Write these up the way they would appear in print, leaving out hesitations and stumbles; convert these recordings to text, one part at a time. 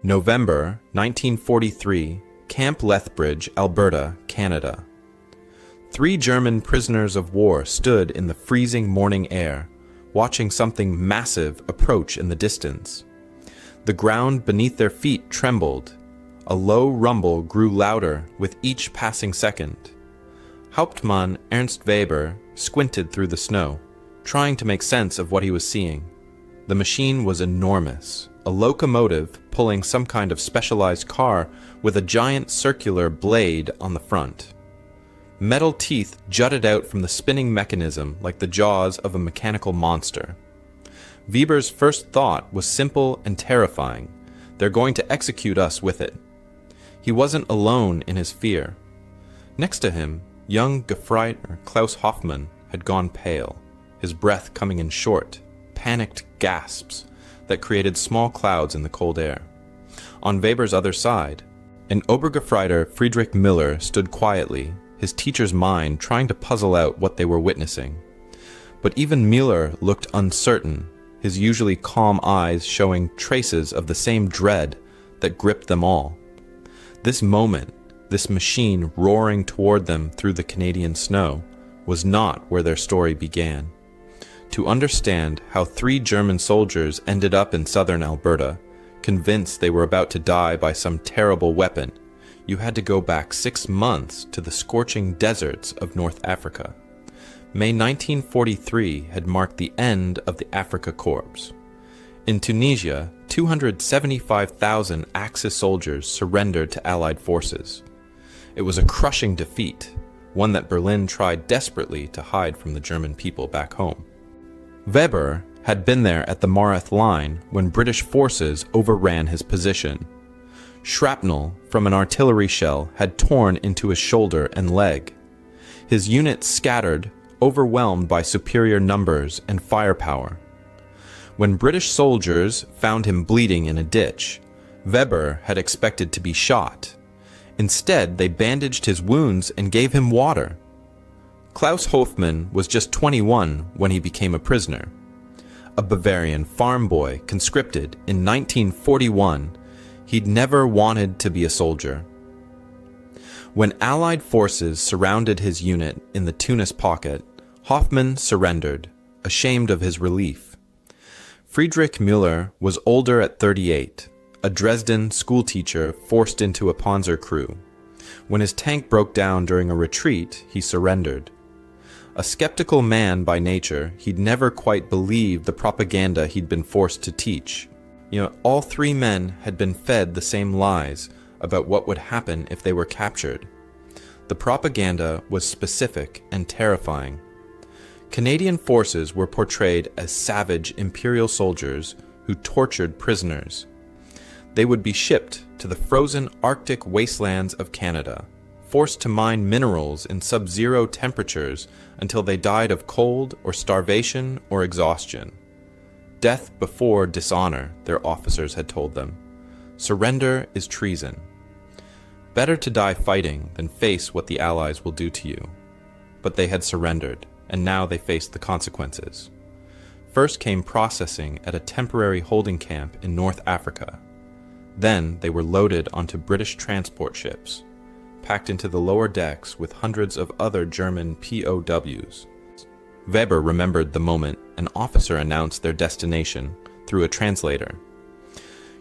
November 1943, Camp Lethbridge, Alberta, Canada. 3 German prisoners of war stood in the freezing morning air, watching something massive approach in the distance. The ground beneath their feet trembled. A low rumble grew louder with each passing second. Hauptmann Ernst Weber squinted through the snow, trying to make sense of what he was seeing. The machine was enormous, a locomotive pulling some kind of specialized car with a giant circular blade on the front. Metal teeth jutted out from the spinning mechanism like the jaws of a mechanical monster. Weber's first thought was simple and terrifying. They're going to execute us with it. He wasn't alone in his fear. Next to him, young Gefreiter Klaus Hoffmann had gone pale, his breath coming in short, panicked gasps that created small clouds in the cold air. On Weber's other side, an Obergefreiter Friedrich Müller stood quietly, his teacher's mind trying to puzzle out what they were witnessing. But even Müller looked uncertain, his usually calm eyes showing traces of the same dread that gripped them all. This moment, this machine roaring toward them through the Canadian snow, was not where their story began. To understand how 3 German soldiers ended up in southern Alberta, convinced they were about to die by some terrible weapon, you had to go back 6 months to the scorching deserts of North Africa. May 1943 had marked the end of the Afrika Korps. In Tunisia, 275,000 Axis soldiers surrendered to Allied forces. It was a crushing defeat, one that Berlin tried desperately to hide from the German people back home. Weber had been there at the Mareth line when British forces overran his position. Shrapnel from an artillery shell had torn into his shoulder and leg. His unit scattered, overwhelmed by superior numbers and firepower. When British soldiers found him bleeding in a ditch, Weber had expected to be shot. Instead, they bandaged his wounds and gave him water. Klaus Hoffmann was just 21 when he became a prisoner. A Bavarian farm boy conscripted in 1941, he'd never wanted to be a soldier. When Allied forces surrounded his unit in the Tunis pocket, Hoffmann surrendered, ashamed of his relief. Friedrich Müller was older at 38, a Dresden schoolteacher forced into a Panzer crew. When his tank broke down during a retreat, he surrendered. A skeptical man by nature, he'd never quite believed the propaganda he'd been forced to teach. All 3 men had been fed the same lies about what would happen if they were captured. The propaganda was specific and terrifying. Canadian forces were portrayed as savage imperial soldiers who tortured prisoners. They would be shipped to the frozen Arctic wastelands of Canada, forced to mine minerals in sub-zero temperatures until they died of cold or starvation or exhaustion. Death before dishonor, their officers had told them. Surrender is treason. Better to die fighting than face what the Allies will do to you. But they had surrendered, and now they faced the consequences. First came processing at a temporary holding camp in North Africa. Then they were loaded onto British transport ships, packed into the lower decks with hundreds of other German POWs. Weber remembered the moment an officer announced their destination through a translator.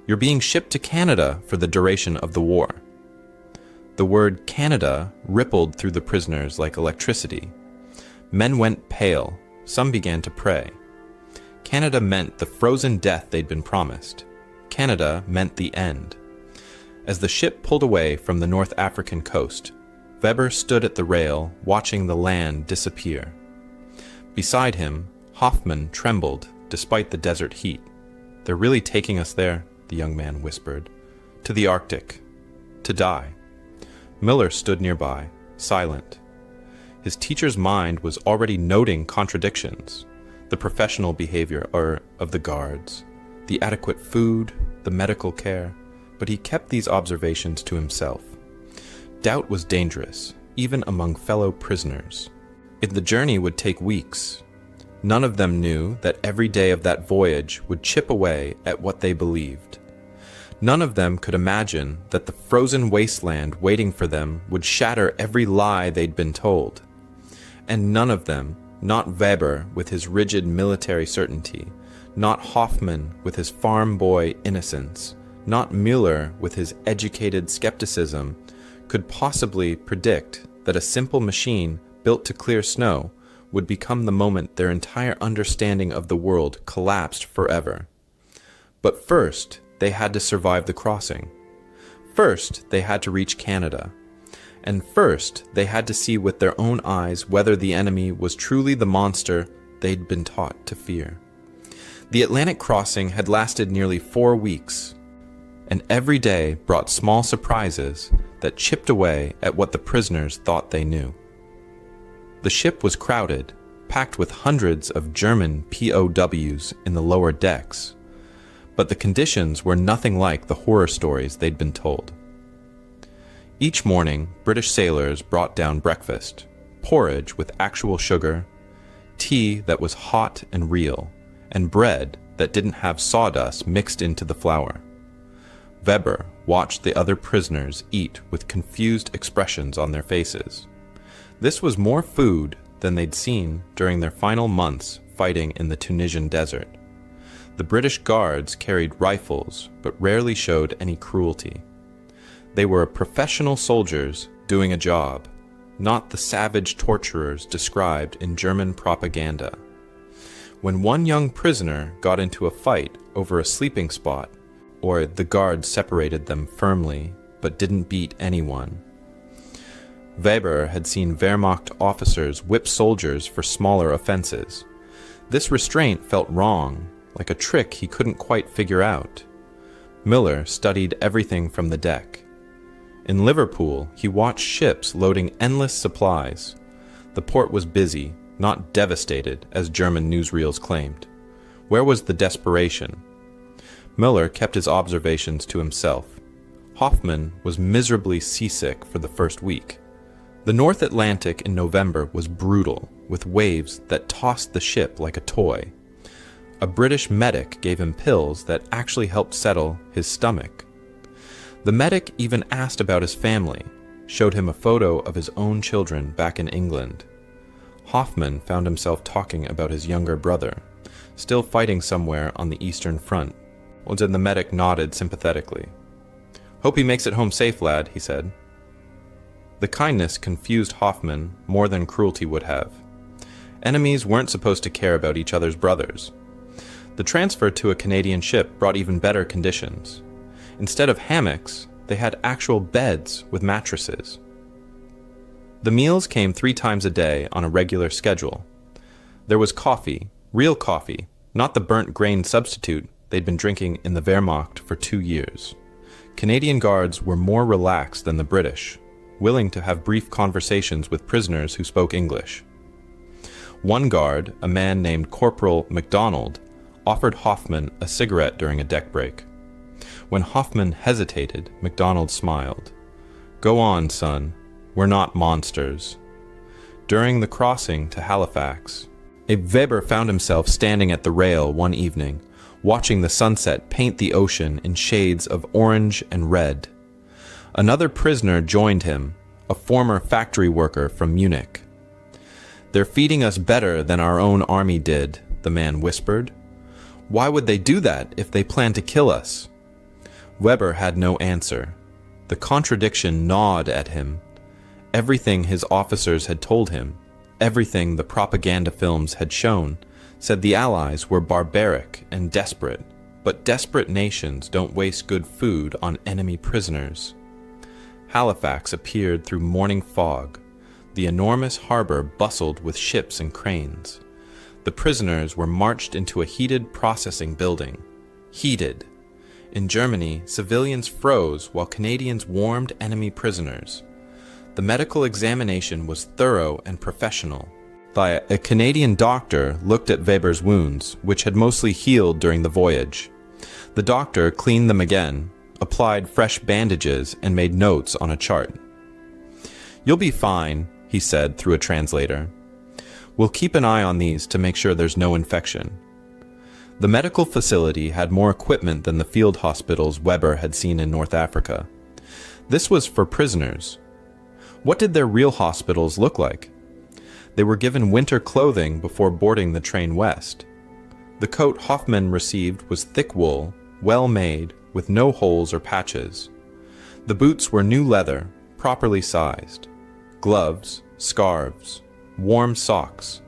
"You're being shipped to Canada for the duration of the war." The word Canada rippled through the prisoners like electricity. Men went pale, some began to pray. Canada meant the frozen death they'd been promised. Canada meant the end. As the ship pulled away from the North African coast, Weber stood at the rail, watching the land disappear. Beside him, Hoffmann trembled despite the desert heat. "They're really taking us there," the young man whispered. "To the Arctic. To die." Müller stood nearby, silent. His teacher's mind was already noting contradictions, the professional behavior of the guards, the adequate food, the medical care, but he kept these observations to himself. Doubt was dangerous, even among fellow prisoners. The journey would take weeks. None of them knew that every day of that voyage would chip away at what they believed. None of them could imagine that the frozen wasteland waiting for them would shatter every lie they'd been told. And none of them, not Weber with his rigid military certainty, not Hoffmann with his farm boy innocence, not Müller with his educated skepticism, could possibly predict that a simple machine built to clear snow would become the moment their entire understanding of the world collapsed forever. But first, they had to survive the crossing. First, they had to reach Canada. And first, they had to see with their own eyes whether the enemy was truly the monster they'd been taught to fear. The Atlantic crossing had lasted nearly 4 weeks, and every day brought small surprises that chipped away at what the prisoners thought they knew. The ship was crowded, packed with hundreds of German POWs in the lower decks, but the conditions were nothing like the horror stories they'd been told. Each morning, British sailors brought down breakfast, porridge with actual sugar, tea that was hot and real, and bread that didn't have sawdust mixed into the flour. Weber watched the other prisoners eat with confused expressions on their faces. This was more food than they'd seen during their final months fighting in the Tunisian desert. The British guards carried rifles but rarely showed any cruelty. They were professional soldiers doing a job, not the savage torturers described in German propaganda. When one young prisoner got into a fight over a sleeping spot, or the guards separated them firmly but didn't beat anyone, Weber had seen Wehrmacht officers whip soldiers for smaller offenses. This restraint felt wrong, like a trick he couldn't quite figure out. Müller studied everything from the deck. In Liverpool, he watched ships loading endless supplies. The port was busy, not devastated, as German newsreels claimed. Where was the desperation? Müller kept his observations to himself. Hoffmann was miserably seasick for the first week. The North Atlantic in November was brutal, with waves that tossed the ship like a toy. A British medic gave him pills that actually helped settle his stomach. The medic even asked about his family, showed him a photo of his own children back in England. Hoffmann found himself talking about his younger brother, still fighting somewhere on the Eastern Front, and the medic nodded sympathetically. "Hope he makes it home safe, lad," he said. The kindness confused Hoffmann more than cruelty would have. Enemies weren't supposed to care about each other's brothers. The transfer to a Canadian ship brought even better conditions. Instead of hammocks, they had actual beds with mattresses. The meals came 3 times a day on a regular schedule. There was coffee, real coffee, not the burnt grain substitute they'd been drinking in the Wehrmacht for 2 years. Canadian guards were more relaxed than the British, willing to have brief conversations with prisoners who spoke English. One guard, a man named Corporal MacDonald, offered Hoffmann a cigarette during a deck break. When Hoffmann hesitated, MacDonald smiled. "Go on, son. We're not monsters." During the crossing to Halifax, Weber found himself standing at the rail one evening, watching the sunset paint the ocean in shades of orange and red. Another prisoner joined him, a former factory worker from Munich. "They're feeding us better than our own army did," the man whispered. "Why would they do that if they plan to kill us?" Weber had no answer. The contradiction gnawed at him. Everything his officers had told him, everything the propaganda films had shown, said the Allies were barbaric and desperate, but desperate nations don't waste good food on enemy prisoners. Halifax appeared through morning fog. The enormous harbor bustled with ships and cranes. The prisoners were marched into a heated processing building. Heated. In Germany, civilians froze while Canadians warmed enemy prisoners. The medical examination was thorough and professional. A Canadian doctor looked at Weber's wounds, which had mostly healed during the voyage. The doctor cleaned them again, applied fresh bandages, and made notes on a chart. "You'll be fine," he said through a translator. "We'll keep an eye on these to make sure there's no infection." The medical facility had more equipment than the field hospitals Weber had seen in North Africa. This was for prisoners. What did their real hospitals look like? They were given winter clothing before boarding the train west. The coat Hoffman received was thick wool, well made, with no holes or patches. The boots were new leather, properly sized. Gloves, scarves, warm socks,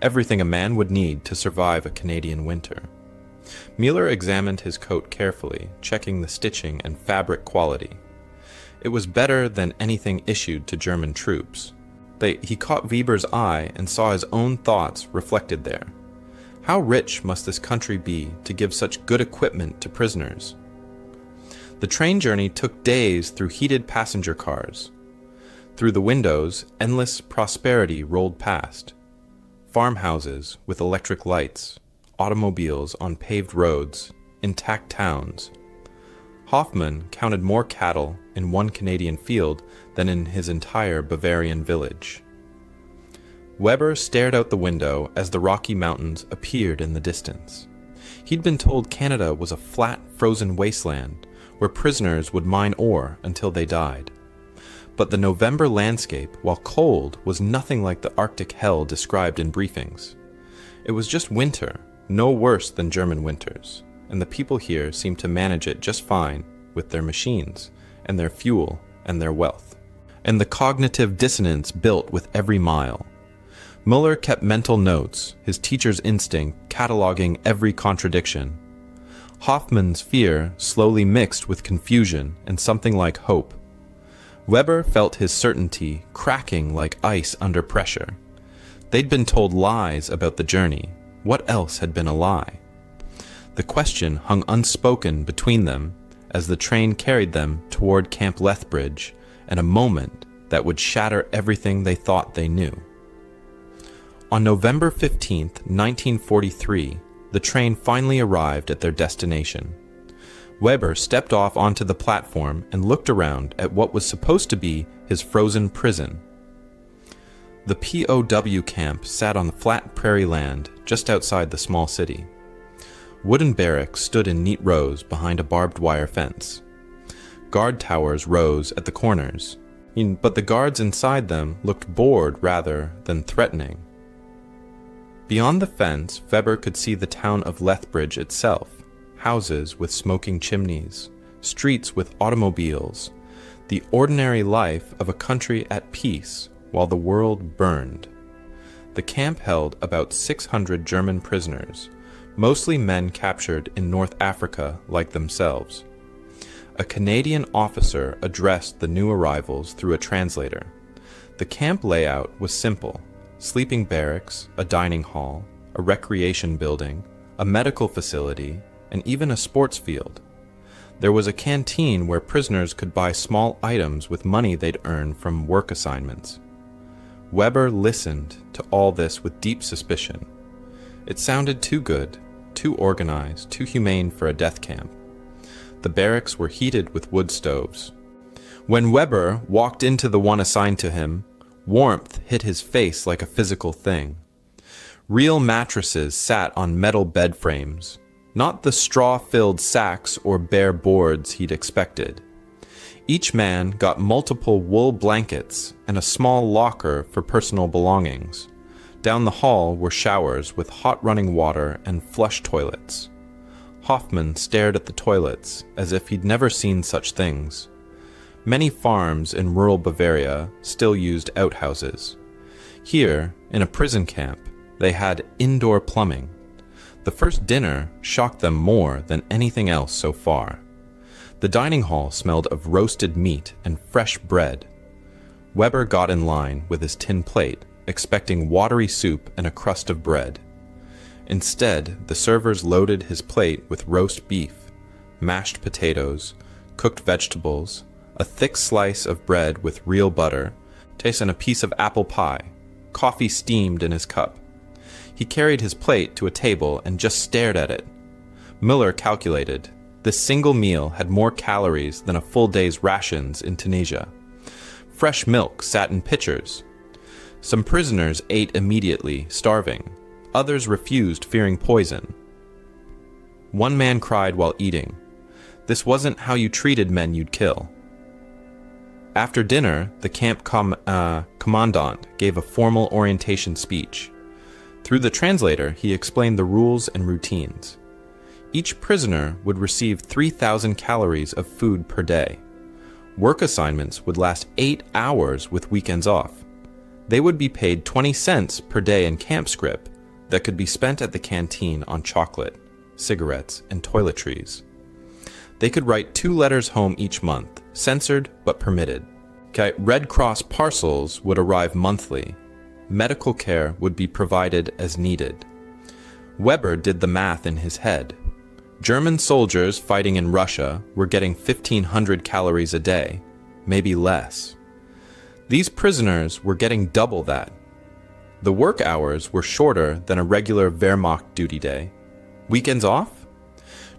everything a man would need to survive a Canadian winter. Mueller examined his coat carefully, checking the stitching and fabric quality. It was better than anything issued to German troops. He caught Weber's eye and saw his own thoughts reflected there. How rich must this country be to give such good equipment to prisoners? The train journey took days through heated passenger cars. Through the windows, endless prosperity rolled past. Farmhouses with electric lights, automobiles on paved roads, intact towns. Hoffman counted more cattle in one Canadian field than in his entire Bavarian village. Weber stared out the window as the Rocky Mountains appeared in the distance. He'd been told Canada was a flat, frozen wasteland where prisoners would mine ore until they died. But the November landscape, while cold, was nothing like the Arctic hell described in briefings. It was just winter, no worse than German winters, and the people here seemed to manage it just fine with their machines, and their fuel, and their wealth. And the cognitive dissonance built with every mile. Mueller kept mental notes, his teacher's instinct cataloging every contradiction. Hoffman's fear slowly mixed with confusion and something like hope. Weber felt his certainty cracking like ice under pressure. They'd been told lies about the journey. What else had been a lie? The question hung unspoken between them as the train carried them toward Camp Lethbridge, and a moment that would shatter everything they thought they knew. On November 15, 1943, the train finally arrived at their destination. Weber stepped off onto the platform and looked around at what was supposed to be his frozen prison. The POW camp sat on the flat prairie land just outside the small city. Wooden barracks stood in neat rows behind a barbed wire fence. Guard towers rose at the corners, but the guards inside them looked bored rather than threatening. Beyond the fence, Weber could see the town of Lethbridge itself, houses with smoking chimneys, streets with automobiles, the ordinary life of a country at peace while the world burned. The camp held about 600 German prisoners, mostly men captured in North Africa like themselves. A Canadian officer addressed the new arrivals through a translator. The camp layout was simple: sleeping barracks, a dining hall, a recreation building, a medical facility, and even a sports field. There was a canteen where prisoners could buy small items with money they'd earned from work assignments. Weber listened to all this with deep suspicion. It sounded too good, too organized, too humane for a death camp. The barracks were heated with wood stoves. When Weber walked into the one assigned to him, warmth hit his face like a physical thing. Real mattresses sat on metal bed frames, not the straw-filled sacks or bare boards he'd expected. Each man got multiple wool blankets and a small locker for personal belongings. Down the hall were showers with hot running water and flush toilets. Hoffman stared at the toilets as if he'd never seen such things. Many farms in rural Bavaria still used outhouses. Here, in a prison camp, they had indoor plumbing. The first dinner shocked them more than anything else so far. The dining hall smelled of roasted meat and fresh bread. Weber got in line with his tin plate, expecting watery soup and a crust of bread. Instead, the servers loaded his plate with roast beef, mashed potatoes, cooked vegetables, a thick slice of bread with real butter, and a piece of apple pie. Coffee steamed in his cup. He carried his plate to a table and just stared at it. Mueller calculated. This single meal had more calories than a full day's rations in Tunisia. Fresh milk sat in pitchers. Some prisoners ate immediately, starving. Others refused, fearing poison. One man cried while eating. This wasn't how you treated men you'd kill. After dinner, the camp commandant gave a formal orientation speech. Through the translator, he explained the rules and routines. Each prisoner would receive 3,000 calories of food per day. Work assignments would last 8 hours with weekends off. They would be paid 20 cents per day in camp scrip that could be spent at the canteen on chocolate, cigarettes, and toiletries. They could write 2 letters home each month, censored but permitted. Red Cross parcels would arrive monthly. Medical care would be provided as needed. Weber did the math in his head. German soldiers fighting in Russia were getting 1,500 calories a day, maybe less. These prisoners were getting double that. The work hours were shorter than a regular Wehrmacht duty day. Weekends off?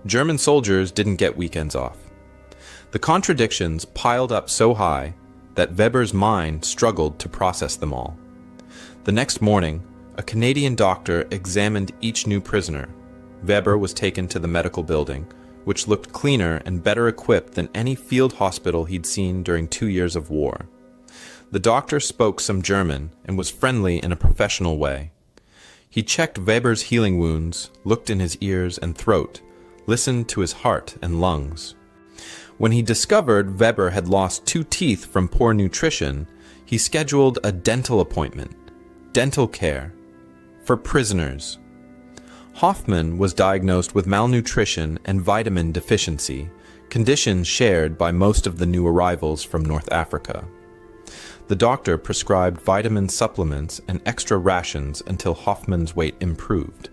German soldiers didn't get weekends off. The contradictions piled up so high that Weber's mind struggled to process them all. The next morning, a Canadian doctor examined each new prisoner. Weber was taken to the medical building, which looked cleaner and better equipped than any field hospital he'd seen during 2 years of war. The doctor spoke some German and was friendly in a professional way. He checked Weber's healing wounds, looked in his ears and throat, listened to his heart and lungs. When he discovered Weber had lost 2 teeth from poor nutrition, he scheduled a dental appointment, dental care, for prisoners. Hoffman was diagnosed with malnutrition and vitamin deficiency, conditions shared by most of the new arrivals from North Africa. The doctor prescribed vitamin supplements and extra rations until Hoffman's weight improved.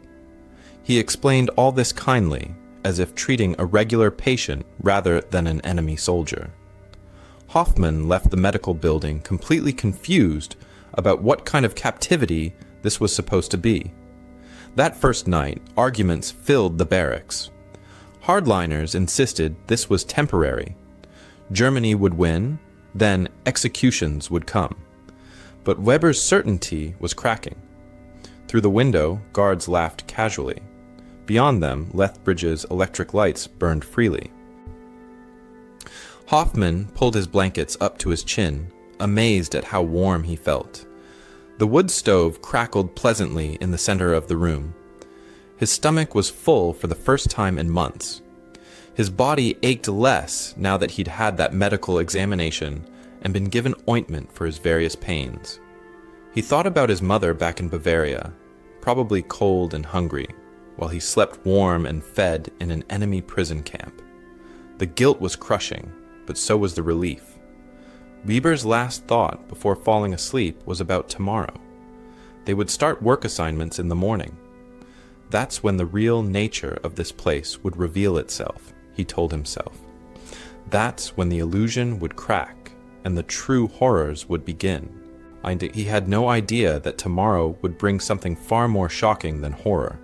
He explained all this kindly, as if treating a regular patient rather than an enemy soldier. Hoffman left the medical building completely confused about what kind of captivity this was supposed to be. That first night, arguments filled the barracks. Hardliners insisted this was temporary. Germany would win, then executions would come. But Weber's certainty was cracking. Through the window, guards laughed casually. Beyond them, Lethbridge's electric lights burned freely. Hoffman pulled his blankets up to his chin, amazed at how warm he felt. The wood stove crackled pleasantly in the center of the room. His stomach was full for the first time in months. His body ached less now that he'd had that medical examination and been given ointment for his various pains. He thought about his mother back in Bavaria, probably cold and hungry, while he slept warm and fed in an enemy prison camp. The guilt was crushing, but so was the relief. Weber's last thought before falling asleep was about tomorrow. They would start work assignments in the morning. That's when the real nature of this place would reveal itself, he told himself. That's when the illusion would crack and the true horrors would begin. He had no idea that tomorrow would bring something far more shocking than horror.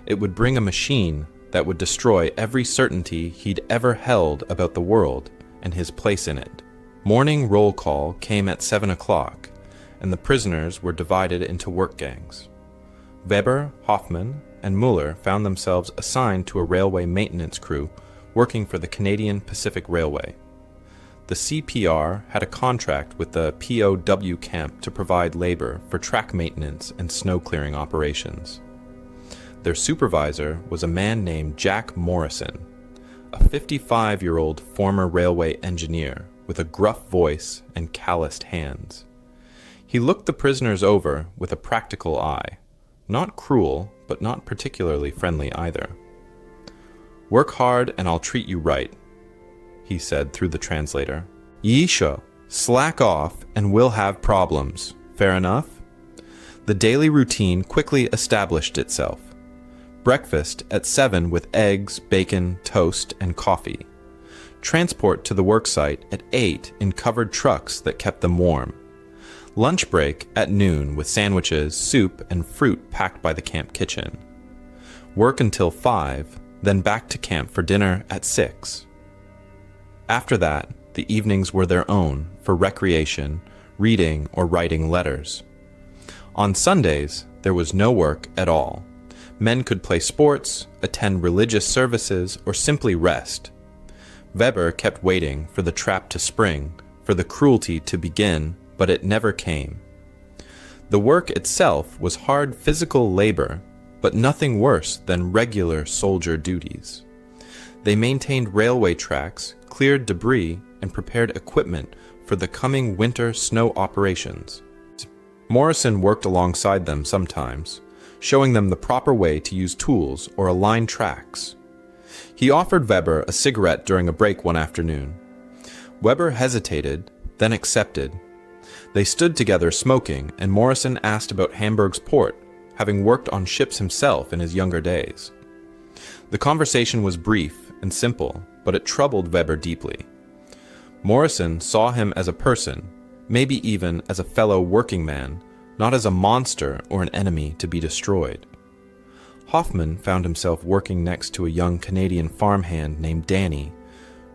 It would bring a machine that would destroy every certainty he'd ever held about the world and his place in it. Morning roll call came at 7 o'clock, and the prisoners were divided into work gangs. Weber, Hoffman, and Muller found themselves assigned to a railway maintenance crew working for the Canadian Pacific Railway. The CPR had a contract with the POW camp to provide labor for track maintenance and snow clearing operations. Their supervisor was a man named Jack Morrison, a 55-year-old former railway engineer with a gruff voice and calloused hands. He looked the prisoners over with a practical eye, not cruel, but not particularly friendly either. "Work hard and I'll treat you right," he said through the translator. "Yisha, slack off and we'll have problems. Fair enough?" The daily routine quickly established itself. Breakfast at 7 with eggs, bacon, toast, and coffee. Transport to the worksite at 8 in covered trucks that kept them warm. Lunch break at noon with sandwiches, soup, and fruit packed by the camp kitchen. Work until 5, then back to camp for dinner at 6. After that, the evenings were their own for recreation, reading, or writing letters. On Sundays, there was no work at all, Men could play sports, attend religious services, or simply rest. Weber kept waiting for the trap to spring, for the cruelty to begin, but it never came. The work itself was hard physical labor, but nothing worse than regular soldier duties. They maintained railway tracks, cleared debris, and prepared equipment for the coming winter snow operations. Morrison worked alongside them sometimes, showing them the proper way to use tools or align tracks. He offered Weber a cigarette during a break one afternoon. Weber hesitated, then accepted. They stood together smoking, and Morrison asked about Hamburg's port, having worked on ships himself in his younger days. The conversation was brief and simple, but it troubled Weber deeply. Morrison saw him as a person, maybe even as a fellow working man, not as a monster or an enemy to be destroyed. Hoffman found himself working next to a young Canadian farmhand named Danny,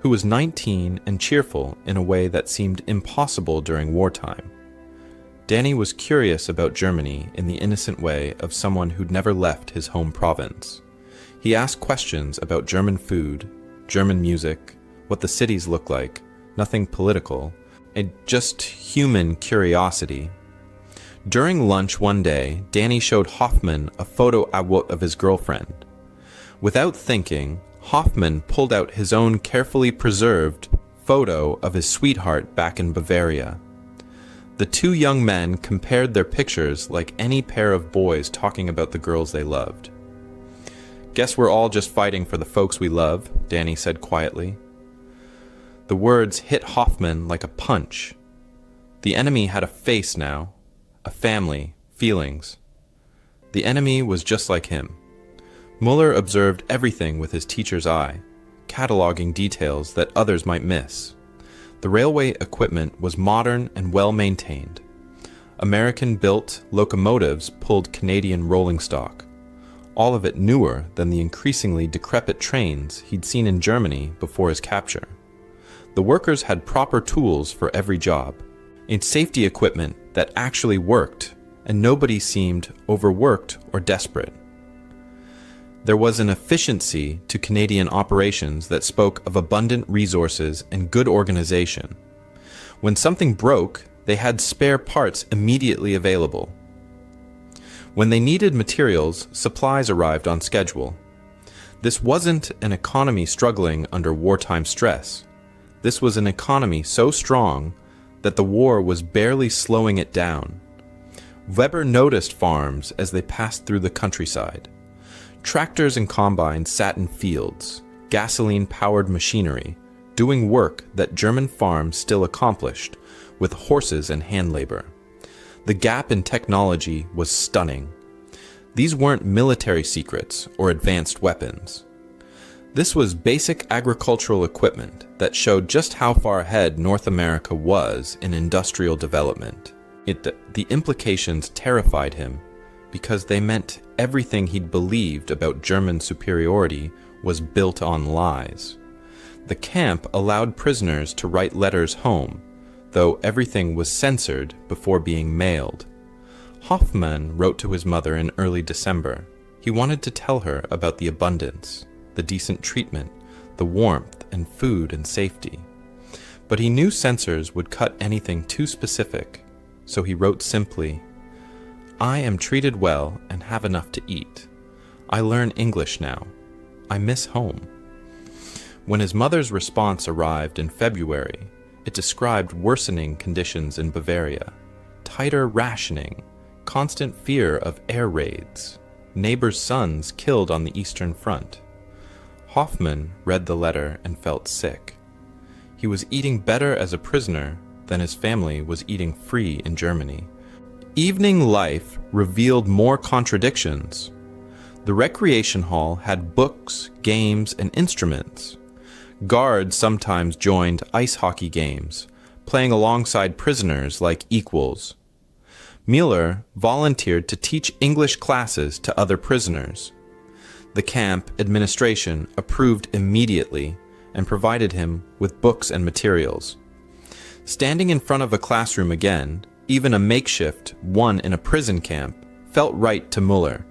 who was 19 and cheerful in a way that seemed impossible during wartime. Danny was curious about Germany in the innocent way of someone who'd never left his home province. He asked questions about German food, German music, what the cities look like, nothing political, and just human curiosity. During lunch one day, Danny showed Hoffman a photo of his girlfriend. Without thinking, Hoffman pulled out his own carefully preserved photo of his sweetheart back in Bavaria. The two young men compared their pictures like any pair of boys talking about the girls they loved. "Guess we're all just fighting for the folks we love," Danny said quietly. The words hit Hoffman like a punch. The enemy had a face now, a family, feelings. The enemy was just like him. Muller observed everything with his teacher's eye, cataloging details that others might miss. The railway equipment was modern and well maintained. American-built locomotives pulled Canadian rolling stock, all of it newer than the increasingly decrepit trains he'd seen in Germany before his capture. The workers had proper tools for every job, and safety equipment that actually worked, and nobody seemed overworked or desperate. There was an efficiency to Canadian operations that spoke of abundant resources and good organization. When something broke, they had spare parts immediately available. When they needed materials, supplies arrived on schedule. This wasn't an economy struggling under wartime stress. This was an economy so strong that the war was barely slowing it down. Weber noticed farms as they passed through the countryside. Tractors and combines sat in fields, gasoline-powered machinery, doing work that German farms still accomplished, with horses and hand labor. The gap in technology was stunning. These weren't military secrets or advanced weapons. This was basic agricultural equipment that showed just how far ahead North America was in industrial development. The implications terrified him because they meant everything he'd believed about German superiority was built on lies. The camp allowed prisoners to write letters home, though everything was censored before being mailed. Hoffman wrote to his mother in early December. He wanted to tell her about the abundance, the decent treatment, the warmth and food and safety. But he knew censors would cut anything too specific, so he wrote simply, "I am treated well and have enough to eat. I learn English now. I miss home." When his mother's response arrived in February, it described worsening conditions in Bavaria, tighter rationing, constant fear of air raids, neighbors' sons killed on the Eastern Front. Hoffman read the letter and felt sick. He was eating better as a prisoner than his family was eating free in Germany. Evening life revealed more contradictions. The recreation hall had books, games, and instruments. Guards sometimes joined ice hockey games, playing alongside prisoners like equals. Mueller volunteered to teach English classes to other prisoners. The camp administration approved immediately and provided him with books and materials. Standing in front of a classroom again, even a makeshift one in a prison camp, felt right to Mueller.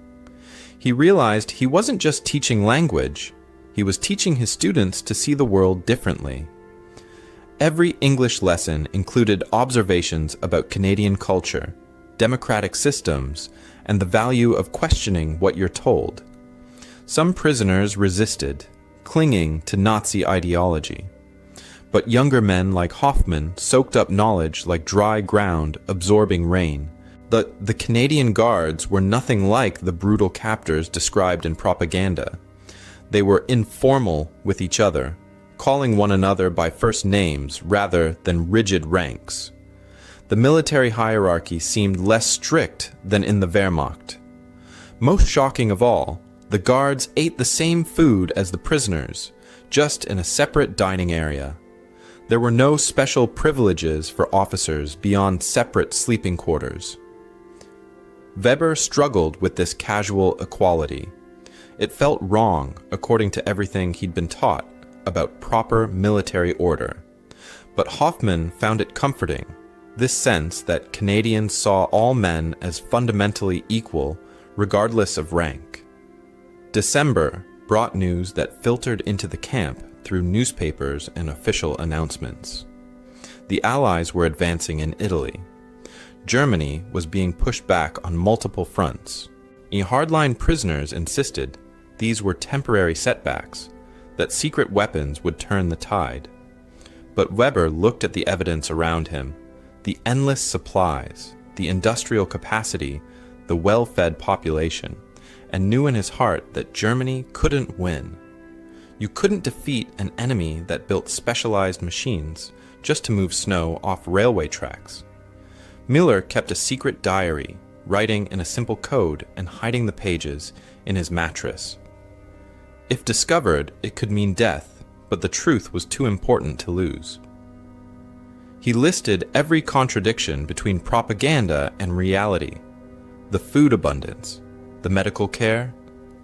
He realized he wasn't just teaching language, he was teaching his students to see the world differently. Every English lesson included observations about Canadian culture, democratic systems, and the value of questioning what you're told. Some prisoners resisted, clinging to Nazi ideology. But younger men like Hoffman soaked up knowledge like dry ground absorbing rain. The Canadian Guards were nothing like the brutal captors described in propaganda. They were informal with each other, calling one another by first names rather than rigid ranks. The military hierarchy seemed less strict than in the Wehrmacht. Most shocking of all, the guards ate the same food as the prisoners, just in a separate dining area. There were no special privileges for officers beyond separate sleeping quarters. Weber struggled with this casual equality. It felt wrong, according to everything he'd been taught about proper military order. But Hoffman found it comforting, this sense that Canadians saw all men as fundamentally equal, regardless of rank. December brought news that filtered into the camp through newspapers and official announcements. The Allies were advancing in Italy. Germany was being pushed back on multiple fronts. Hardline prisoners insisted these were temporary setbacks, that secret weapons would turn the tide. But Weber looked at the evidence around him, the endless supplies, the industrial capacity, the well-fed population, and knew in his heart that Germany couldn't win. You couldn't defeat an enemy that built specialized machines just to move snow off railway tracks. Miller kept a secret diary, writing in a simple code and hiding the pages in his mattress. If discovered, it could mean death, but the truth was too important to lose. He listed every contradiction between propaganda and reality: the food abundance, the medical care,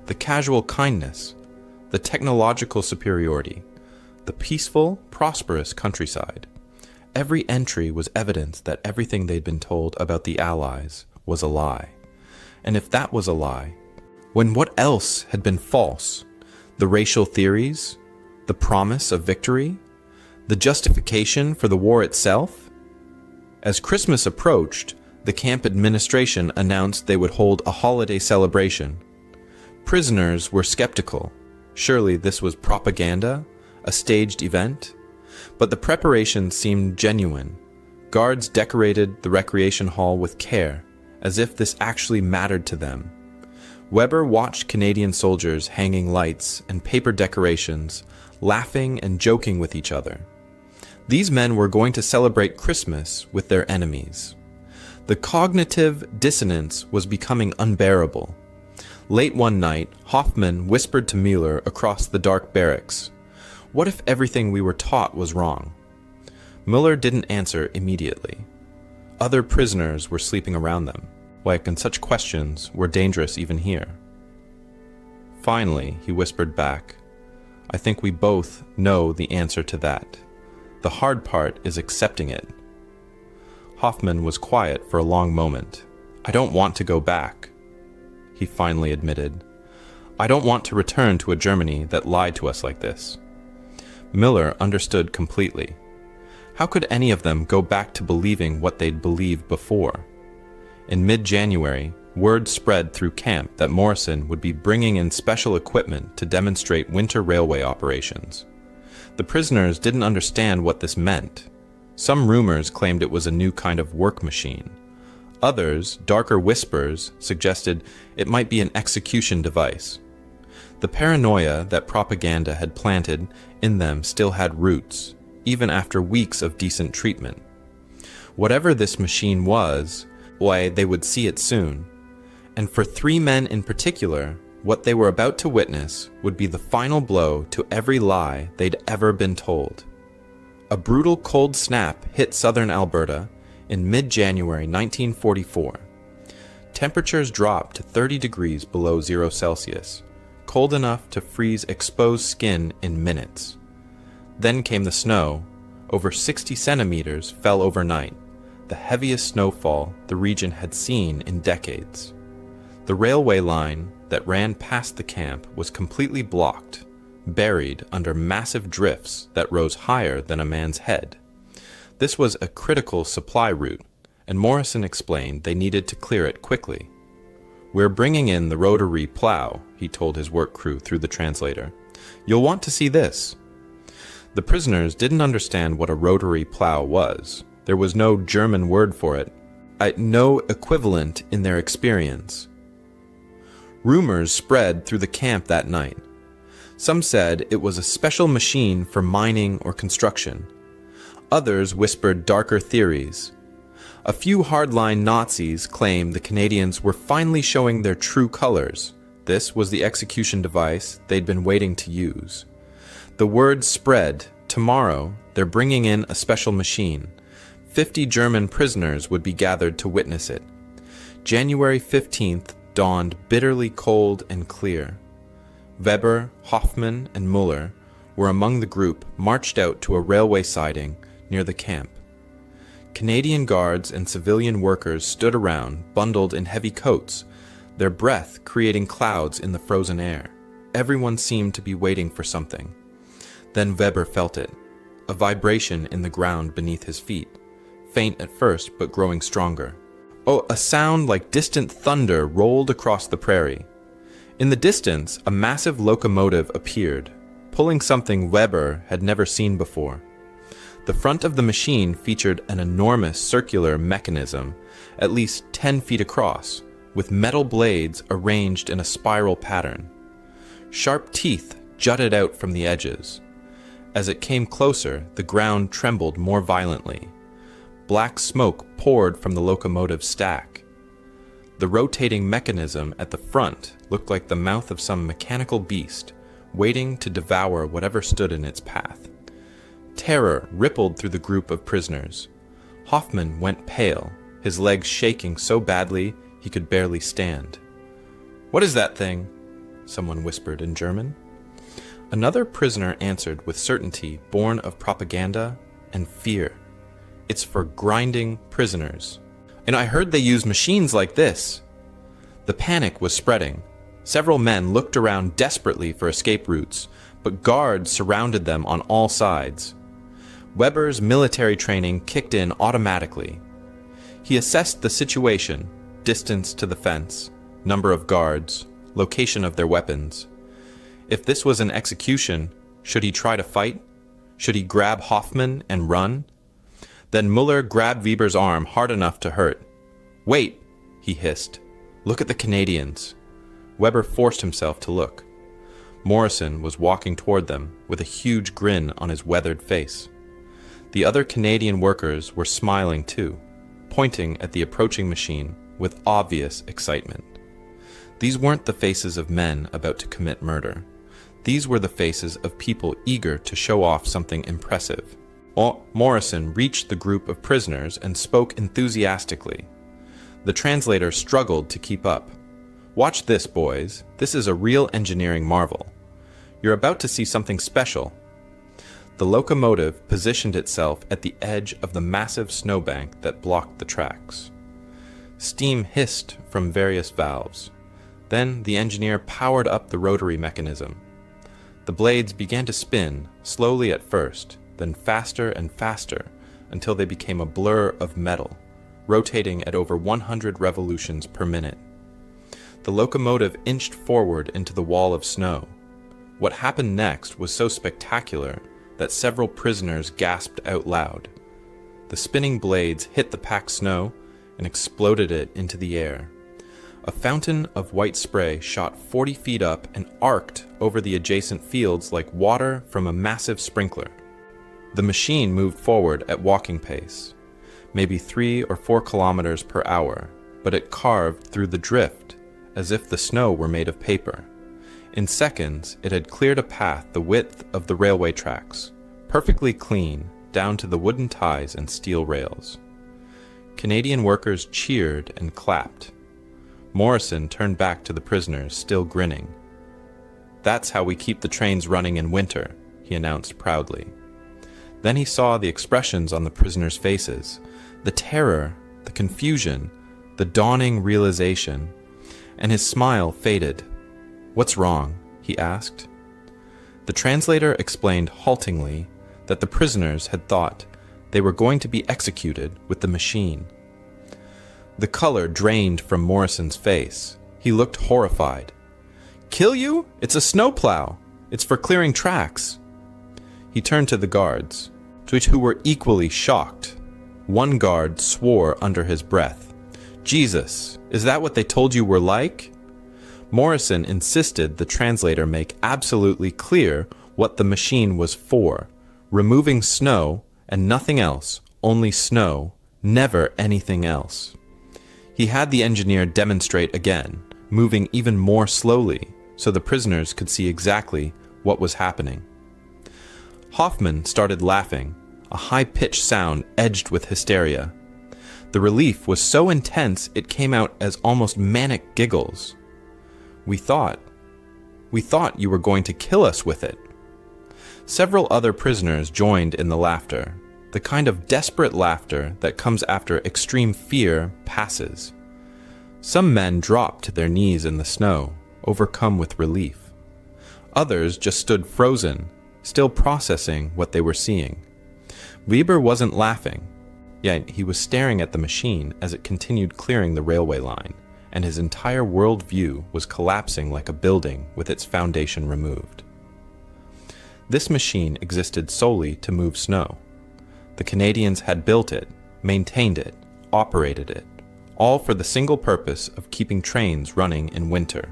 the casual kindness, the technological superiority, the peaceful, prosperous countryside. Every entry was evidence that everything they'd been told about the Allies was a lie. And if that was a lie, when what else had been false? The racial theories? The promise of victory? The justification for the war itself? As Christmas approached, the camp administration announced they would hold a holiday celebration. Prisoners were skeptical. Surely this was propaganda, a staged event? But the preparations seemed genuine. Guards decorated the recreation hall with care, as if this actually mattered to them. Weber watched Canadian soldiers hanging lights and paper decorations, laughing and joking with each other. These men were going to celebrate Christmas with their enemies. The cognitive dissonance was becoming unbearable. Late one night, Hoffman whispered to Miller across the dark barracks, "What if everything we were taught was wrong?" Miller didn't answer immediately. Other prisoners were sleeping around them, and such questions were dangerous even here. Finally, he whispered back, "I think we both know the answer to that. The hard part is accepting it." Hoffman was quiet for a long moment. "I don't want to go back," he finally admitted. "I don't want to return to a Germany that lied to us like this." Miller understood completely. How could any of them go back to believing what they'd believed before? In mid-January, word spread through camp that Morrison would be bringing in special equipment to demonstrate winter railway operations. The prisoners didn't understand what this meant. Some rumors claimed it was a new kind of work machine. Others, darker whispers, suggested it might be an execution device. The paranoia that propaganda had planted in them still had roots, even after weeks of decent treatment. Whatever this machine was, they would see it soon. And for three men in particular, what they were about to witness would be the final blow to every lie they'd ever been told. A brutal cold snap hit southern Alberta in mid-January 1944. Temperatures dropped to 30 degrees below 0 Celsius, cold enough to freeze exposed skin in minutes. Then came the snow. Over 60 centimeters fell overnight, the heaviest snowfall the region had seen in decades. The railway line, that ran past the camp was completely blocked, buried under massive drifts that rose higher than a man's head. This was a critical supply route, and Morrison explained they needed to clear it quickly. "We're bringing in the rotary plow," he told his work crew through the translator. "You'll want to see this." The prisoners didn't understand what a rotary plow was. There was no German word for it, no equivalent in their experience. Rumors spread through the camp that night. Some said it was a special machine for mining or construction. Others whispered darker theories. A few hardline Nazis claimed the Canadians were finally showing their true colors. This was the execution device they'd been waiting to use. The word spread. Tomorrow, they're bringing in a special machine. 50 German prisoners would be gathered to witness it. January 15th dawned bitterly cold and clear. Weber, Hoffmann, and Müller were among the group marched out to a railway siding near the camp. Canadian guards and civilian workers stood around, bundled in heavy coats, their breath creating clouds in the frozen air. Everyone seemed to be waiting for something. Then Weber felt it, a vibration in the ground beneath his feet, faint at first but growing stronger. Oh, a sound like distant thunder rolled across the prairie. In the distance, a massive locomotive appeared, pulling something Weber had never seen before. The front of the machine featured an enormous circular mechanism, at least 10 feet across, with metal blades arranged in a spiral pattern. Sharp teeth jutted out from the edges. As it came closer, the ground trembled more violently. Black smoke poured from the locomotive's stack. The rotating mechanism at the front looked like the mouth of some mechanical beast, waiting to devour whatever stood in its path. Terror rippled through the group of prisoners. Hoffmann went pale, his legs shaking so badly he could barely stand. "What is that thing?" someone whispered in German. Another prisoner answered with certainty born of propaganda and fear. "It's for grinding prisoners. And I heard they use machines like this." The panic was spreading. Several men looked around desperately for escape routes, but guards surrounded them on all sides. Weber's military training kicked in automatically. He assessed the situation, distance to the fence, number of guards, location of their weapons. If this was an execution, should he try to fight? Should he grab Hoffmann and run? Then Müller grabbed Weber's arm hard enough to hurt. "Wait," he hissed. "Look at the Canadians." Weber forced himself to look. Morrison was walking toward them with a huge grin on his weathered face. The other Canadian workers were smiling too, pointing at the approaching machine with obvious excitement. These weren't the faces of men about to commit murder. These were the faces of people eager to show off something impressive. Morrison reached the group of prisoners and spoke enthusiastically. The translator struggled to keep up. "Watch this, boys. This is a real engineering marvel. You're about to see something special." The locomotive positioned itself at the edge of the massive snowbank that blocked the tracks. Steam hissed from various valves. Then the engineer powered up the rotary mechanism. The blades began to spin, slowly at first, then faster and faster, until they became a blur of metal, rotating at over 100 revolutions per minute. The locomotive inched forward into the wall of snow. What happened next was so spectacular that several prisoners gasped out loud. The spinning blades hit the packed snow and exploded it into the air. A fountain of white spray shot 40 feet up and arced over the adjacent fields like water from a massive sprinkler. The machine moved forward at walking pace, maybe 3 or 4 kilometers per hour, but it carved through the drift as if the snow were made of paper. In seconds, it had cleared a path the width of the railway tracks, perfectly clean, down to the wooden ties and steel rails. Canadian workers cheered and clapped. Morrison turned back to the prisoners, still grinning. "That's how we keep the trains running in winter," he announced proudly. Then he saw the expressions on the prisoners' faces, the terror, the confusion, the dawning realization, and his smile faded, "What's wrong?" he asked. The translator explained haltingly that the prisoners had thought they were going to be executed with the machine. The color drained from Morrison's face. He looked horrified. "Kill you? It's a snowplow. It's for clearing tracks." He turned to the guards, who were equally shocked. One guard swore under his breath. "Jesus, is that what they told you we're like?" Morrison insisted the translator make absolutely clear what the machine was for: removing snow and nothing else, only snow, never anything else. He had the engineer demonstrate again, moving even more slowly so the prisoners could see exactly what was happening. Hoffman started laughing, a high-pitched sound edged with hysteria. The relief was so intense it came out as almost manic giggles. We thought you were going to kill us with it." Several other prisoners joined in the laughter. The kind of desperate laughter that comes after extreme fear passes. Some men dropped to their knees in the snow, overcome with relief. Others just stood frozen, still processing what they were seeing. Weber wasn't laughing, yet he was staring at the machine as it continued clearing the railway line, and his entire world view was collapsing like a building with its foundation removed. This machine existed solely to move snow. The Canadians had built it, maintained it, operated it, all for the single purpose of keeping trains running in winter.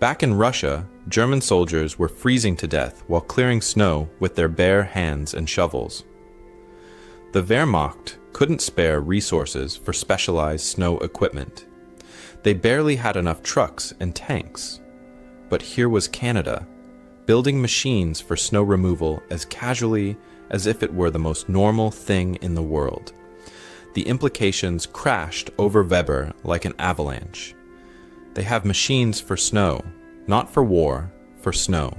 Back in Russia, German soldiers were freezing to death while clearing snow with their bare hands and shovels. The Wehrmacht couldn't spare resources for specialized snow equipment. They barely had enough trucks and tanks. But here was Canada, building machines for snow removal as casually as if it were the most normal thing in the world. The implications crashed over Weber like an avalanche. They have machines for snow, not for war, for snow.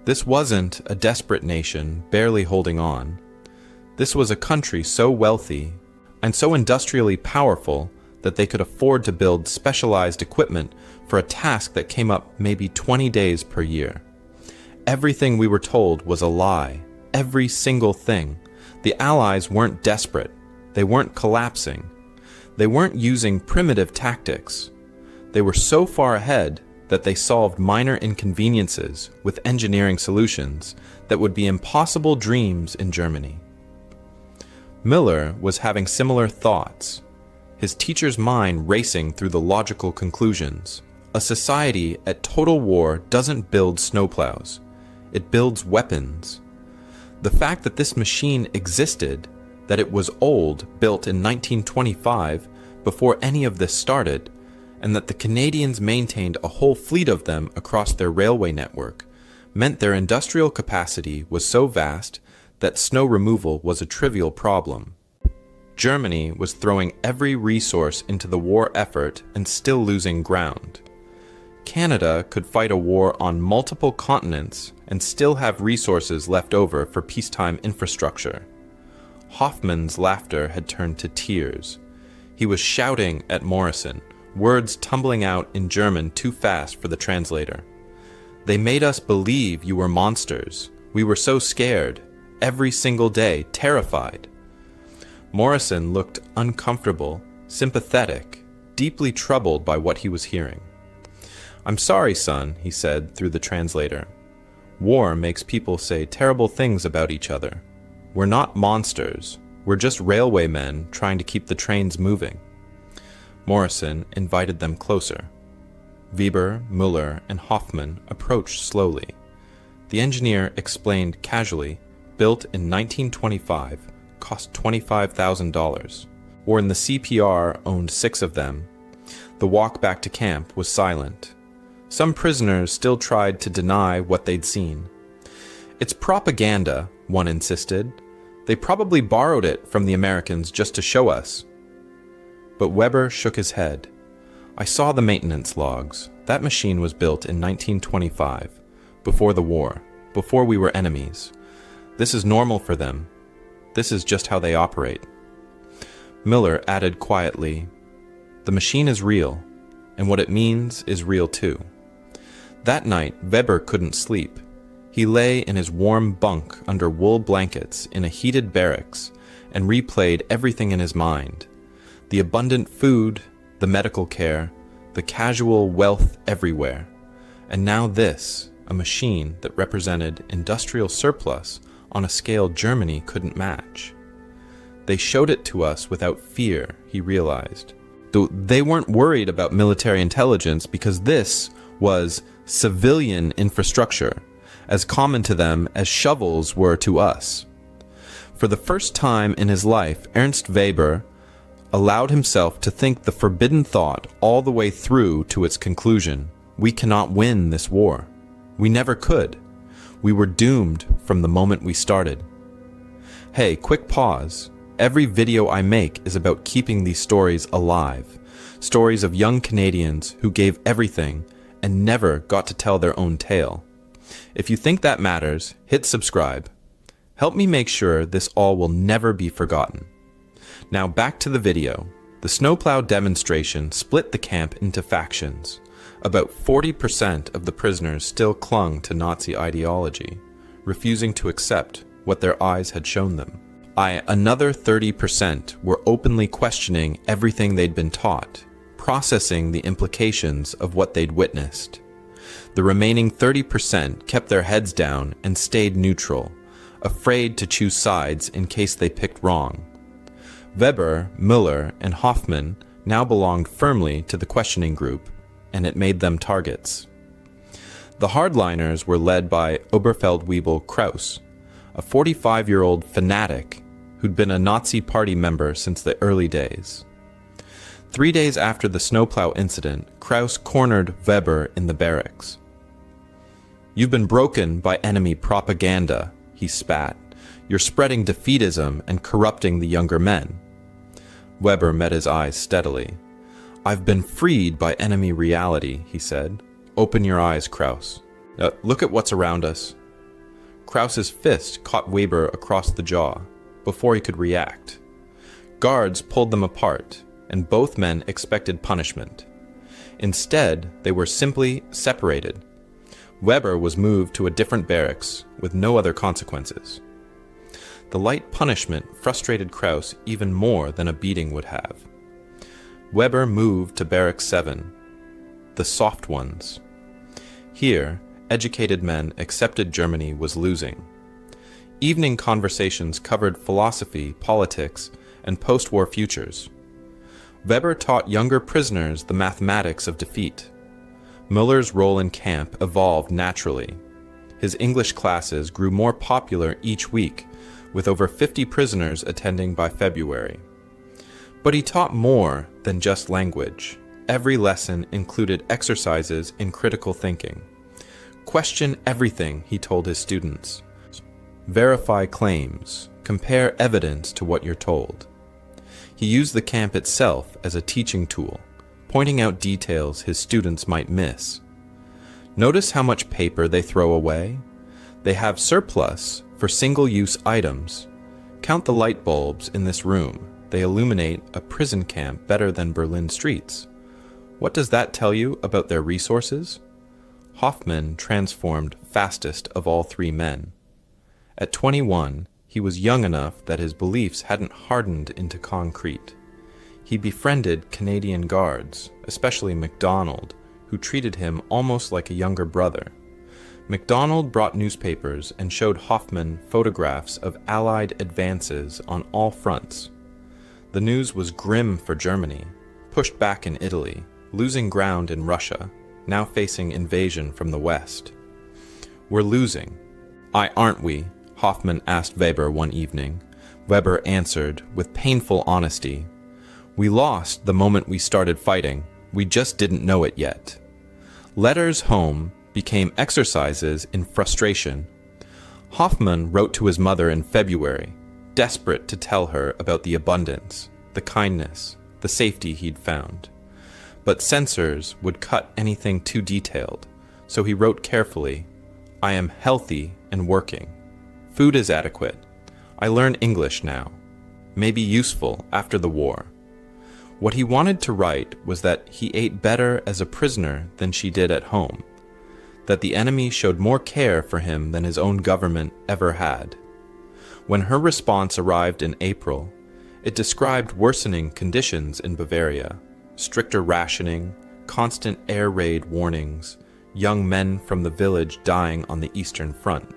This wasn't a desperate nation barely holding on. This was a country so wealthy and so industrially powerful that they could afford to build specialized equipment for a task that came up maybe 20 days per year. Everything we were told was a lie. Every single thing. The Allies weren't desperate. They weren't collapsing. They weren't using primitive tactics. They were so far ahead that they solved minor inconveniences with engineering solutions that would be impossible dreams in Germany. Miller was having similar thoughts, his teacher's mind racing through the logical conclusions. A society at total war doesn't build snowplows. It builds weapons. The fact that this machine existed, that it was old, built in 1925, before any of this started, and that the Canadians maintained a whole fleet of them across their railway network, meant their industrial capacity was so vast that snow removal was a trivial problem. Germany was throwing every resource into the war effort and still losing ground. Canada could fight a war on multiple continents and still have resources left over for peacetime infrastructure. Hoffman's laughter had turned to tears. He was shouting at Morrison, words tumbling out in German too fast for the translator. "They made us believe you were monsters. We were so scared. Every single day, terrified." Morrison looked uncomfortable, sympathetic, deeply troubled by what he was hearing. "I'm sorry, son," he said through the translator. "War makes people say terrible things about each other. We're not monsters. We're just railway men trying to keep the trains moving." Morrison invited them closer. Weber, Müller, and Hoffman approached slowly. The engineer explained casually, built in 1925, cost $25,000. Warren, the CPR, owned 6 of them. The walk back to camp was silent. Some prisoners still tried to deny what they'd seen. "It's propaganda," one insisted. "They probably borrowed it from the Americans just to show us." But Weber shook his head. "I saw the maintenance logs. That machine was built in 1925, before the war, before we were enemies. This is normal for them. This is just how they operate." Miller added quietly, "The machine is real, and what it means is real too. That night, Weber couldn't sleep. He lay in his warm bunk under wool blankets in a heated barracks and replayed everything in his mind. The abundant food, the medical care, the casual wealth everywhere. And now this, a machine that represented industrial surplus on a scale Germany couldn't match. They showed it to us without fear, he realized. They weren't worried about military intelligence because this was civilian infrastructure, as common to them as shovels were to us. For the first time in his life, Ernst Weber allowed himself to think the forbidden thought all the way through to its conclusion. We cannot win this war. We never could. We were doomed from the moment we started. Hey, quick pause. Every video I make is about keeping these stories alive. Stories of young Canadians who gave everything and never got to tell their own tale. If you think that matters, hit subscribe. Help me make sure this all will never be forgotten. Now back to the video. The snowplow demonstration split the camp into factions. About 40% of the prisoners still clung to Nazi ideology, refusing to accept what their eyes had shown them. Another 30% were openly questioning everything they'd been taught, processing the implications of what they'd witnessed. The remaining 30% kept their heads down and stayed neutral, afraid to choose sides in case they picked wrong. Weber, Müller, and Hoffmann now belonged firmly to the questioning group, and it made them targets. The hardliners were led by Oberfeldwebel Krauss, a 45-year-old fanatic who'd been a Nazi party member since the early days. 3 days after the snowplow incident, Krauss cornered Weber in the barracks. "You've been broken by enemy propaganda," he spat. "You're spreading defeatism and corrupting the younger men." Weber met his eyes steadily. "I've been freed by enemy reality," he said. "Open your eyes, Krauss. Look at what's around us." Krauss's fist caught Weber across the jaw before he could react. Guards pulled them apart, and both men expected punishment. Instead, they were simply separated. Weber was moved to a different barracks with no other consequences. The light punishment frustrated Krauss even more than a beating would have. Weber moved to Barrack 7, the soft ones. Here, educated men accepted Germany was losing. Evening conversations covered philosophy, politics, and post-war futures. Weber taught younger prisoners the mathematics of defeat. Müller's role in camp evolved naturally. His English classes grew more popular each week, with over 50 prisoners attending by February. But he taught more than just language. Every lesson included exercises in critical thinking. Question everything, he told his students. Verify claims. Compare evidence to what you're told. He used the camp itself as a teaching tool, pointing out details his students might miss. Notice how much paper they throw away? They have surplus for single-use items. Count the light bulbs in this room. They illuminate a prison camp better than Berlin streets. What does that tell you about their resources? Hoffmann transformed fastest of all three men. At 21, he was young enough that his beliefs hadn't hardened into concrete. He befriended Canadian guards, especially MacDonald, who treated him almost like a younger brother. MacDonald brought newspapers and showed Hoffmann photographs of Allied advances on all fronts. The news was grim for Germany, pushed back in Italy, losing ground in Russia, now facing invasion from the West. We're losing. Aren't we? Hoffmann asked Weber one evening. Weber answered with painful honesty. We lost the moment we started fighting. We just didn't know it yet. Letters home became exercises in frustration. Hoffmann wrote to his mother in February, desperate to tell her about the abundance, the kindness, the safety he'd found. But censors would cut anything too detailed, so he wrote carefully, I am healthy and working. Food is adequate. I learn English now. May be useful after the war. What he wanted to write was that he ate better as a prisoner than she did at home. that the enemy showed more care for him than his own government ever had. When her response arrived in April, it described worsening conditions in Bavaria, stricter rationing, constant air raid warnings, young men from the village dying on the Eastern Front.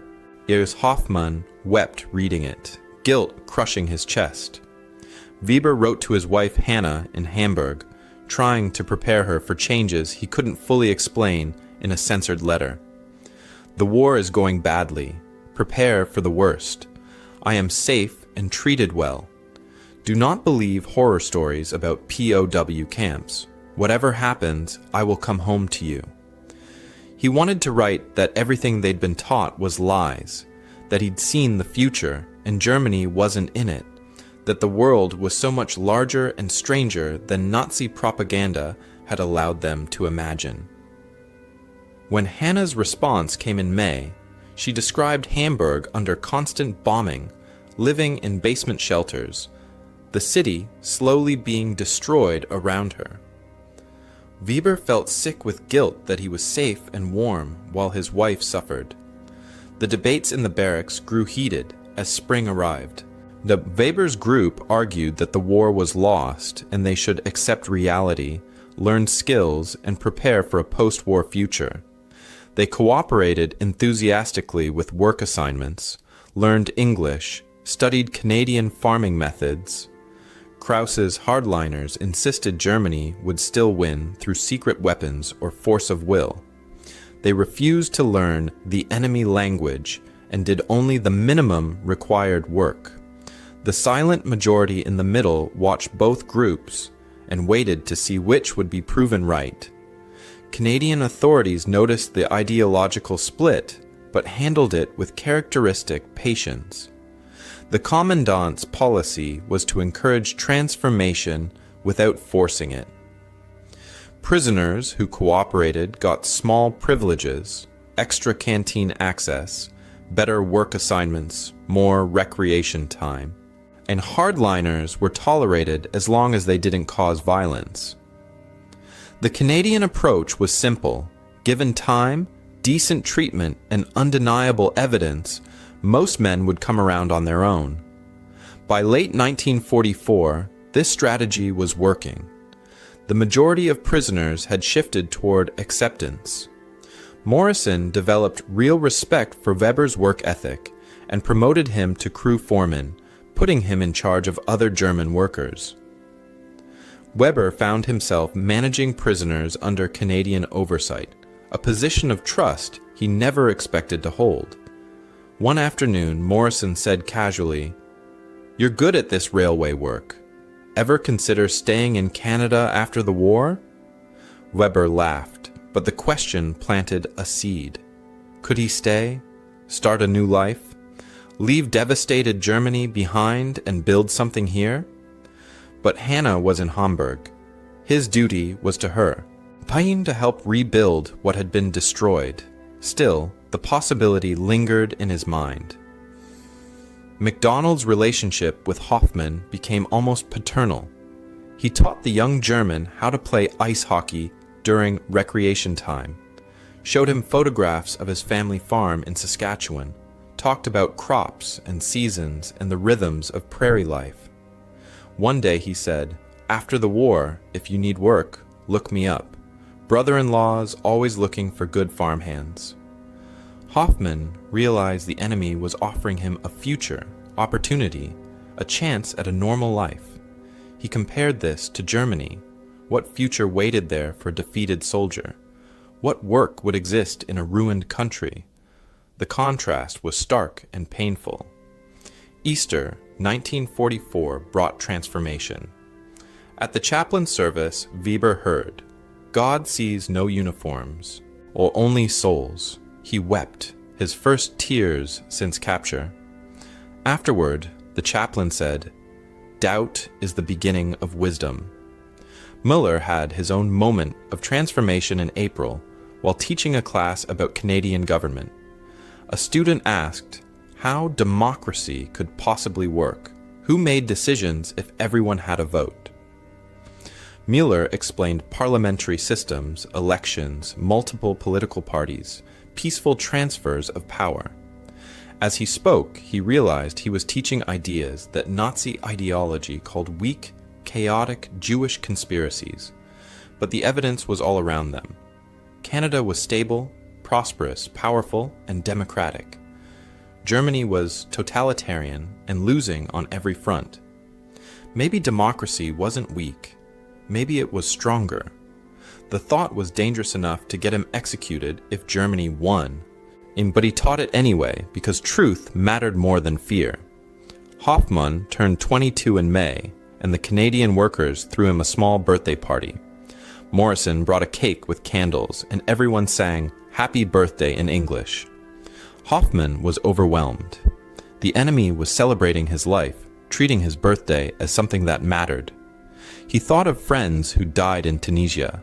Ers Hoffmann wept reading it, guilt crushing his chest. Weber wrote to his wife Hannah in Hamburg, trying to prepare her for changes he couldn't fully explain in a censored letter. The war is going badly. Prepare for the worst. I am safe and treated well. Do not believe horror stories about POW camps. Whatever happens, I will come home to you. He wanted to write that everything they'd been taught was lies, that he'd seen the future and Germany wasn't in it, that the world was so much larger and stranger than Nazi propaganda had allowed them to imagine. When Hannah's response came in May, she described Hamburg under constant bombing, living in basement shelters, the city slowly being destroyed around her. Weber felt sick with guilt that he was safe and warm while his wife suffered. The debates in the barracks grew heated as spring arrived. The Weber's group argued that the war was lost and they should accept reality, learn skills, and prepare for a post-war future. They cooperated enthusiastically with work assignments, learned English, studied Canadian farming methods. Krauss's hardliners insisted Germany would still win through secret weapons or force of will. They refused to learn the enemy language and did only the minimum required work. The silent majority in the middle watched both groups and waited to see which would be proven right. Canadian authorities noticed the ideological split, but handled it with characteristic patience. The commandant's policy was to encourage transformation without forcing it. Prisoners who cooperated got small privileges, extra canteen access, better work assignments, more recreation time, and hardliners were tolerated as long as they didn't cause violence. The Canadian approach was simple. Given time, decent treatment, and undeniable evidence, most men would come around on their own. By late 1944, this strategy was working. The majority of prisoners had shifted toward acceptance. Morrison developed real respect for Weber's work ethic and promoted him to crew foreman, putting him in charge of other German workers. Weber found himself managing prisoners under Canadian oversight, a position of trust he never expected to hold. One afternoon, Morrison said casually, "You're good at this railway work. Ever consider staying in Canada after the war?" Weber laughed, but the question planted a seed. Could he stay? Start a new life? Leave devastated Germany behind and build something here? But Hannah was in Hamburg. His duty was to her, trying to help rebuild what had been destroyed. Still, the possibility lingered in his mind. MacDonald's relationship with Hoffmann became almost paternal. He taught the young German how to play ice hockey during recreation time, showed him photographs of his family farm in Saskatchewan, talked about crops and seasons and the rhythms of prairie life. One day he said, "After the war, if you need work, look me up. Brother-in-laws always looking for good farmhands." Hoffmann realized the enemy was offering him a future, opportunity, a chance at a normal life. He compared this to Germany. What future waited there for a defeated soldier? What work would exist in a ruined country? The contrast was stark and painful. Easter 1944 brought transformation. At the chaplain service, Weber heard, "God sees no uniforms, or only souls." He wept, his first tears since capture. Afterward, the chaplain said, "Doubt is the beginning of wisdom." Muller had his own moment of transformation in April while teaching a class about Canadian government. A student asked how democracy could possibly work. Who made decisions if everyone had a vote? Muller explained parliamentary systems, elections, multiple political parties, peaceful transfers of power. As he spoke, he realized he was teaching ideas that Nazi ideology called weak, chaotic Jewish conspiracies, but the evidence was all around them. Canada was stable, prosperous, powerful, and democratic. Germany was totalitarian and losing on every front. Maybe democracy wasn't weak. Maybe it was stronger. The thought was dangerous enough to get him executed if Germany won. But he taught it anyway because truth mattered more than fear. Hoffmann turned 22 in May, and the Canadian workers threw him a small birthday party. Morrison brought a cake with candles, and everyone sang "Happy Birthday" in English. Hoffmann was overwhelmed. The enemy was celebrating his life, treating his birthday as something that mattered. He thought of friends who died in Tunisia,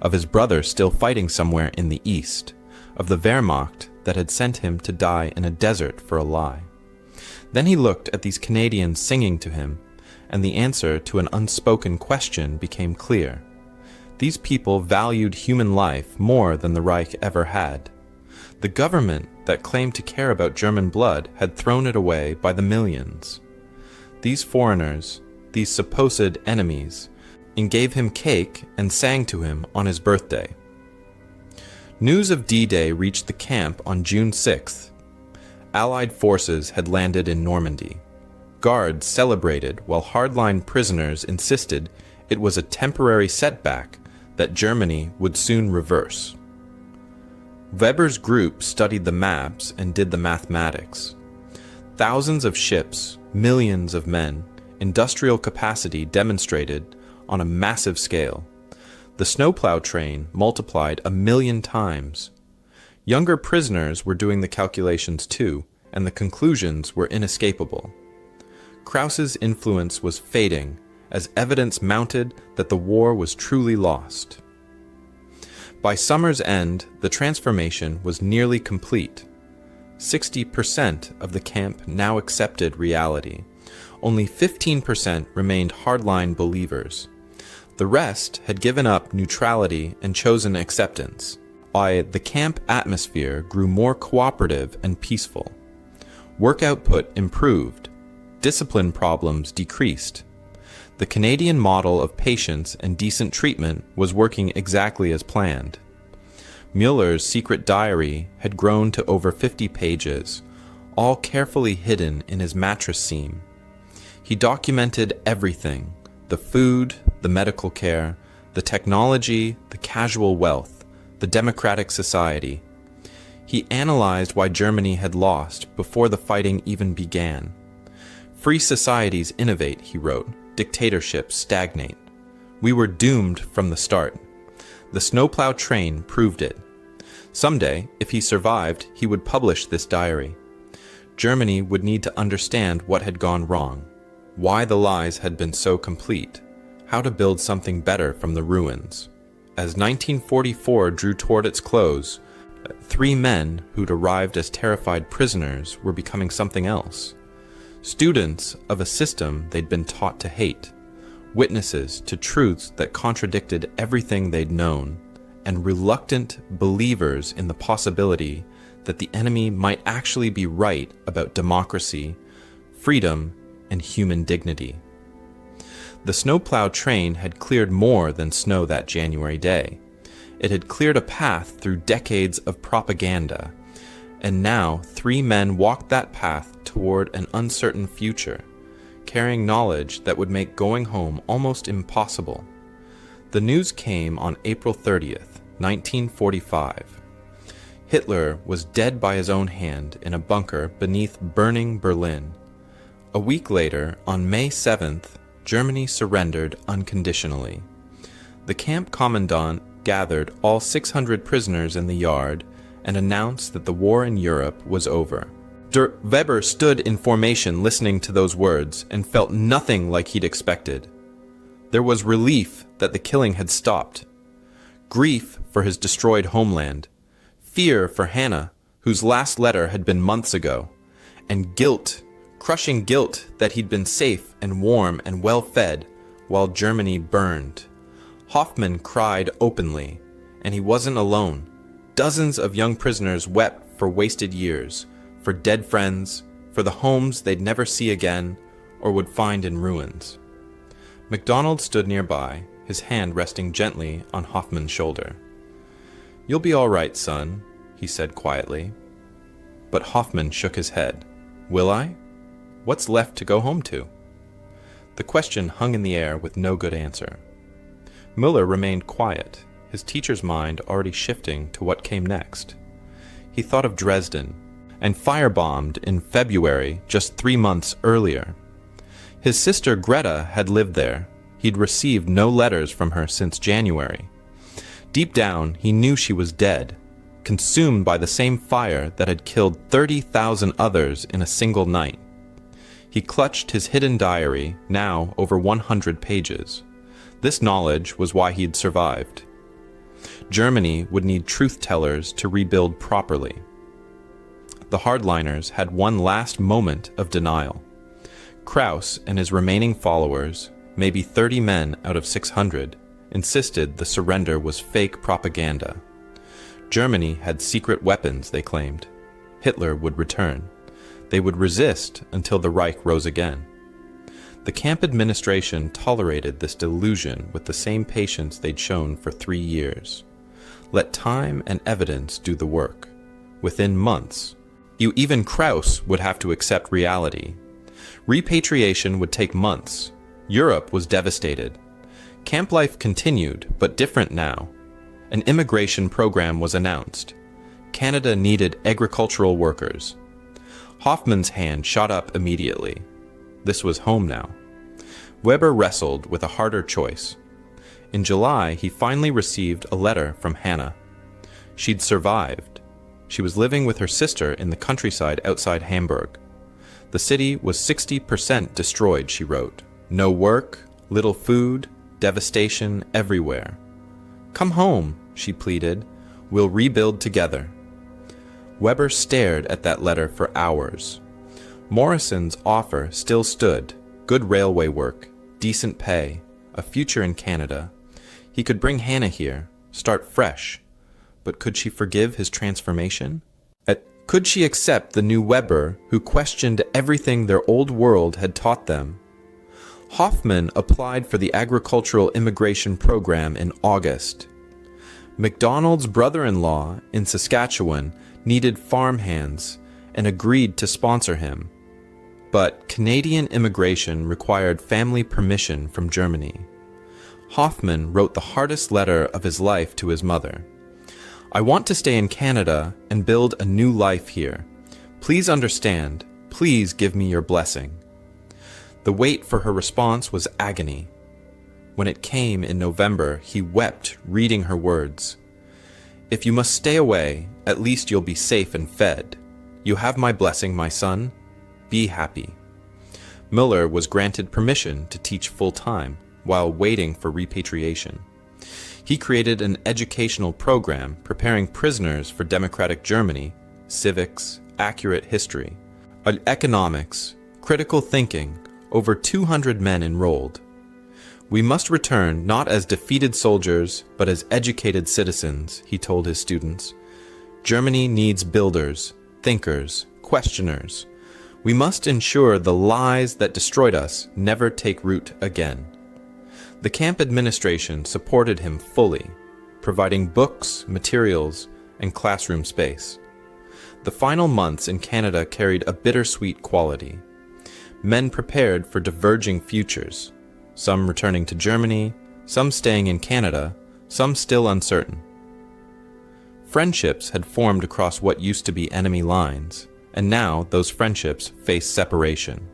of his brother still fighting somewhere in the east, of the Wehrmacht that had sent him to die in a desert for a lie. Then he looked at these Canadians singing to him, and the answer to an unspoken question became clear. These people valued human life more than the Reich ever had. The government that claimed to care about German blood had thrown it away by the millions. These foreigners, these supposed enemies, gave him cake and sang to him on his birthday. News of D-Day reached the camp on June 6th. Allied forces had landed in Normandy. Guards celebrated while hardline prisoners insisted it was a temporary setback that Germany would soon reverse. Weber's group studied the maps and did the mathematics. Thousands of ships, millions of men, industrial capacity demonstrated on a massive scale. The snowplow train multiplied 1 million times. Younger prisoners were doing the calculations too, and the conclusions were inescapable. Krauss's influence was fading as evidence mounted that the war was truly lost. By summer's end, the transformation was nearly complete. 60% of the camp now accepted reality. Only 15% remained hardline believers. The rest had given up neutrality and chosen acceptance. The camp atmosphere grew more cooperative and peaceful. Work output improved. Discipline problems decreased. The Canadian model of patience and decent treatment was working exactly as planned. Mueller's secret diary had grown to over 50 pages, all carefully hidden in his mattress seam. He documented everything: the food, the medical care, the technology, the casual wealth, the democratic society. He analyzed why Germany had lost before the fighting even began. Free societies innovate, he wrote. Dictatorships stagnate. We were doomed from the start. The snowplow train proved it. Someday, if he survived, he would publish this diary. Germany would need to understand what had gone wrong, why the lies had been so complete, how to build something better from the ruins. As 1944 drew toward its close, 3 men who'd arrived as terrified prisoners were becoming something else. Students of a system they'd been taught to hate, witnesses to truths that contradicted everything they'd known, and reluctant believers in the possibility that the enemy might actually be right about democracy, freedom, and human dignity. The snowplow train had cleared more than snow that January day. It had cleared a path through decades of propaganda, and now 3 men walked that path toward an uncertain future, carrying knowledge that would make going home almost impossible. The news came on April 30th, 1945. Hitler was dead by his own hand in a bunker beneath burning Berlin. A week later, on May 7th, Germany surrendered unconditionally. The camp commandant gathered all 600 prisoners in the yard and announced that the war in Europe was over. Weber stood in formation listening to those words and felt nothing like he'd expected. There was relief that the killing had stopped, grief for his destroyed homeland, fear for Hannah, whose last letter had been months ago, and guilt, crushing guilt that he'd been safe and warm and well-fed while Germany burned. Hoffmann cried openly, and he wasn't alone. Dozens of young prisoners wept for wasted years, for dead friends, for the homes they'd never see again or would find in ruins. MacDonald stood nearby, his hand resting gently on Hoffman's shoulder. "You'll be all right, son," he said quietly. But Hoffman shook his head. "Will I? What's left to go home to?" The question hung in the air with no good answer. Müller remained quiet, his teacher's mind already shifting to what came next. He thought of Dresden, and firebombed in February just 3 months earlier. His sister Greta had lived there. He'd received no letters from her since January. Deep down, he knew she was dead, consumed by the same fire that had killed 30,000 others in a single night. He clutched his hidden diary, now over 100 pages. This knowledge was why he'd survived. Germany would need truth-tellers to rebuild properly. The hardliners had one last moment of denial. Krauss and his remaining followers, maybe 30 men out of 600, insisted the surrender was fake propaganda. Germany had secret weapons, they claimed. Hitler would return. They would resist until the Reich rose again. The camp administration tolerated this delusion with the same patience they'd shown for 3 years. Let time and evidence do the work. Within months, even Krauss would have to accept reality. Repatriation would take months. Europe was devastated. Camp life continued, but different now. An immigration program was announced. Canada needed agricultural workers. Hoffman's hand shot up immediately. This was home now. Weber wrestled with a harder choice. In July, he finally received a letter from Hannah. She'd survived. She was living with her sister in the countryside outside Hamburg. The city was 60% destroyed, she wrote. No work, little food, devastation everywhere. "Come home," she pleaded. "We'll rebuild together." Weber stared at that letter for hours. Morrison's offer still stood: good railway work, decent pay, a future in Canada. He could bring Hannah here, start fresh. But could she forgive his transformation? Could she accept the new Weber who questioned everything their old world had taught them? Hoffman applied for the agricultural immigration program in August. MacDonald's brother-in-law in Saskatchewan needed farmhands and agreed to sponsor him. But Canadian immigration required family permission from Germany. Hoffman wrote the hardest letter of his life to his mother. "I want to stay in Canada and build a new life here. Please understand. Please give me your blessing." The wait for her response was agony. When it came in November, he wept reading her words. "If you must stay away, at least you'll be safe and fed. You have my blessing, my son. Be happy." Müller was granted permission to teach full-time while waiting for repatriation. He created an educational program preparing prisoners for democratic Germany, civics, accurate history, economics, critical thinking, over 200 men enrolled. "We must return not as defeated soldiers, but as educated citizens," he told his students. "Germany needs builders, thinkers, questioners. We must ensure the lies that destroyed us never take root again." The camp administration supported him fully, providing books, materials, and classroom space. The final months in Canada carried a bittersweet quality. Men prepared for diverging futures, some returning to Germany, some staying in Canada, some still uncertain. Friendships had formed across what used to be enemy lines, and now those friendships faced separation.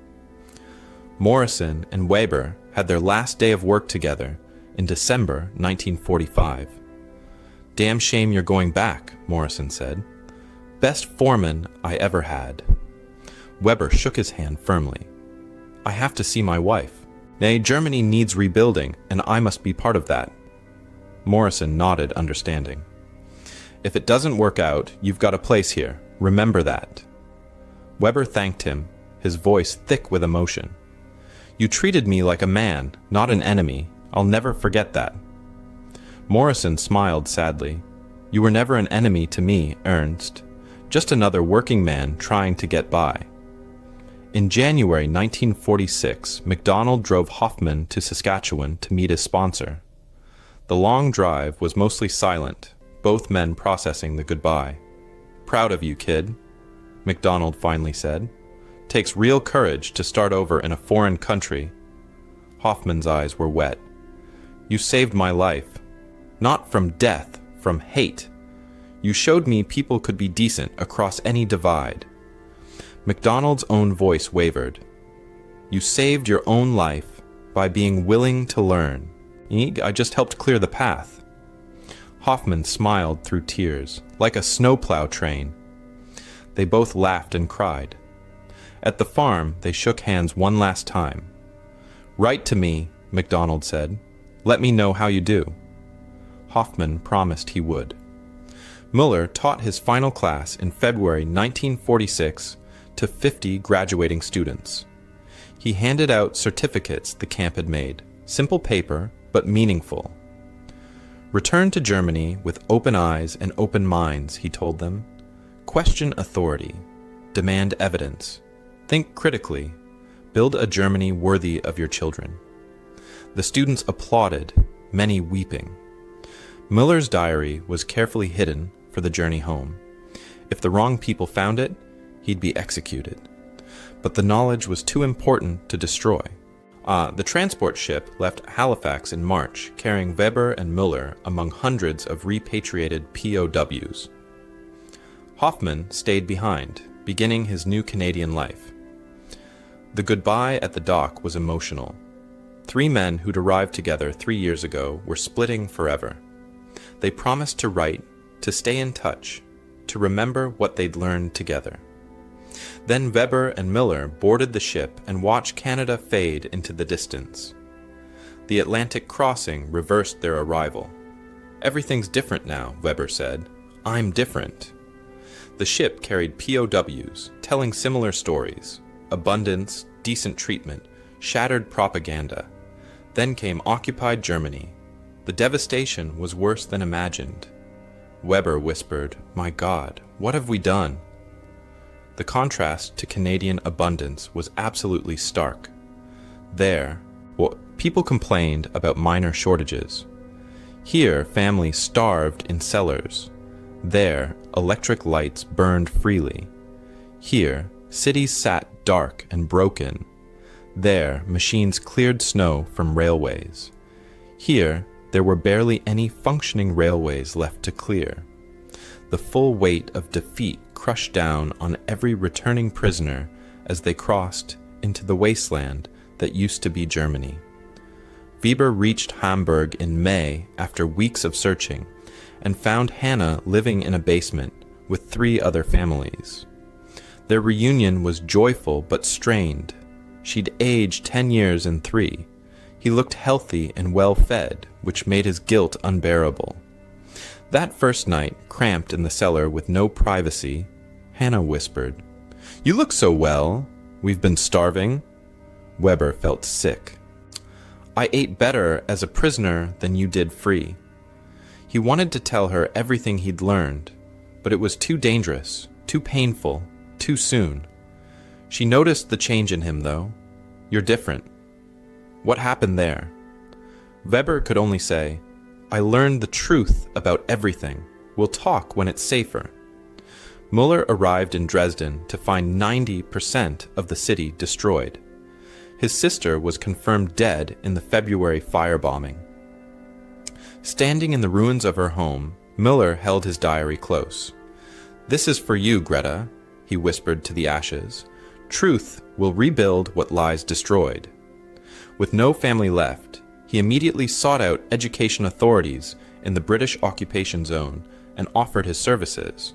Morrison and Weber had their last day of work together in December 1945. "Damn shame you're going back," Morrison said. "Best foreman I ever had." Weber shook his hand firmly. "I have to see my wife. Nay, Germany needs rebuilding, and I must be part of that." Morrison nodded understanding. "If it doesn't work out, you've got a place here. Remember that." Weber thanked him, his voice thick with emotion. "You treated me like a man, not an enemy. I'll never forget that." Morrison smiled sadly. You were never an enemy to me, Ernst. Just another working man trying to get by. In January 1946, MacDonald drove Hoffman to Saskatchewan to meet his sponsor. The long drive was mostly silent, both men processing the goodbye. "Proud of you, kid," MacDonald finally said. "Takes real courage to start over in a foreign country." Hoffman's eyes were wet. "You saved my life. Not from death, from hate. You showed me people could be decent across any divide." MacDonald's own voice wavered. "You saved your own life by being willing to learn. I just helped clear the path." Hoffman smiled through tears, like a snowplow train. They both laughed and cried. At the farm, they shook hands one last time. "Write to me," MacDonald said. "Let me know how you do." Hoffman promised he would. Muller taught his final class in February 1946 to 50 graduating students. He handed out certificates the camp had made, simple paper, but meaningful. "Return to Germany with open eyes and open minds," he told them. "Question authority. Demand evidence. Think critically. Build a Germany worthy of your children." The students applauded, many weeping. Muller's diary was carefully hidden for the journey home. If the wrong people found it, he'd be executed. But the knowledge was too important to destroy. The transport ship left Halifax in March, carrying Weber and Muller among hundreds of repatriated POWs. Hoffman stayed behind, beginning his new Canadian life. The goodbye at the dock was emotional. 3 men who'd arrived together 3 years ago were splitting forever. They promised to write, to stay in touch, to remember what they'd learned together. Then Weber and Muller boarded the ship and watched Canada fade into the distance. The Atlantic crossing reversed their arrival. "Everything's different now," Weber said. "I'm different." The ship carried POWs, telling similar stories: abundance, decent treatment, shattered propaganda. Then came occupied Germany. The devastation was worse than imagined. Weber whispered, "My God, what have we done?" The contrast to Canadian abundance was absolutely stark. There, people complained about minor shortages. Here, families starved in cellars. There, electric lights burned freely. Here, cities sat dark and broken. There, machines cleared snow from railways. Here, there were barely any functioning railways left to clear. The full weight of defeat crushed down on every returning prisoner as they crossed into the wasteland that used to be Germany. Weber reached Hamburg in May after weeks of searching and found Hannah living in a basement with 3 other families. Their reunion was joyful but strained. She'd aged 10 years in 3. He looked healthy and well-fed, which made his guilt unbearable. That first night, cramped in the cellar with no privacy, Hannah whispered, "You look so well. We've been starving." Weber felt sick. "I ate better as a prisoner than you did free." He wanted to tell her everything he'd learned, but it was too dangerous, too painful, too soon. She noticed the change in him, though. "You're different." What happened there? Weber could only say, "I learned the truth about everything. We'll talk when it's safer." Muller arrived in Dresden to find 90% of the city destroyed. His sister was confirmed dead in the February firebombing. Standing in the ruins of her home, Muller held his diary close. "This is for you, Greta," he whispered to the ashes. "Truth will rebuild what lies destroyed." With no family left, he immediately sought out education authorities in the British occupation zone and offered his services.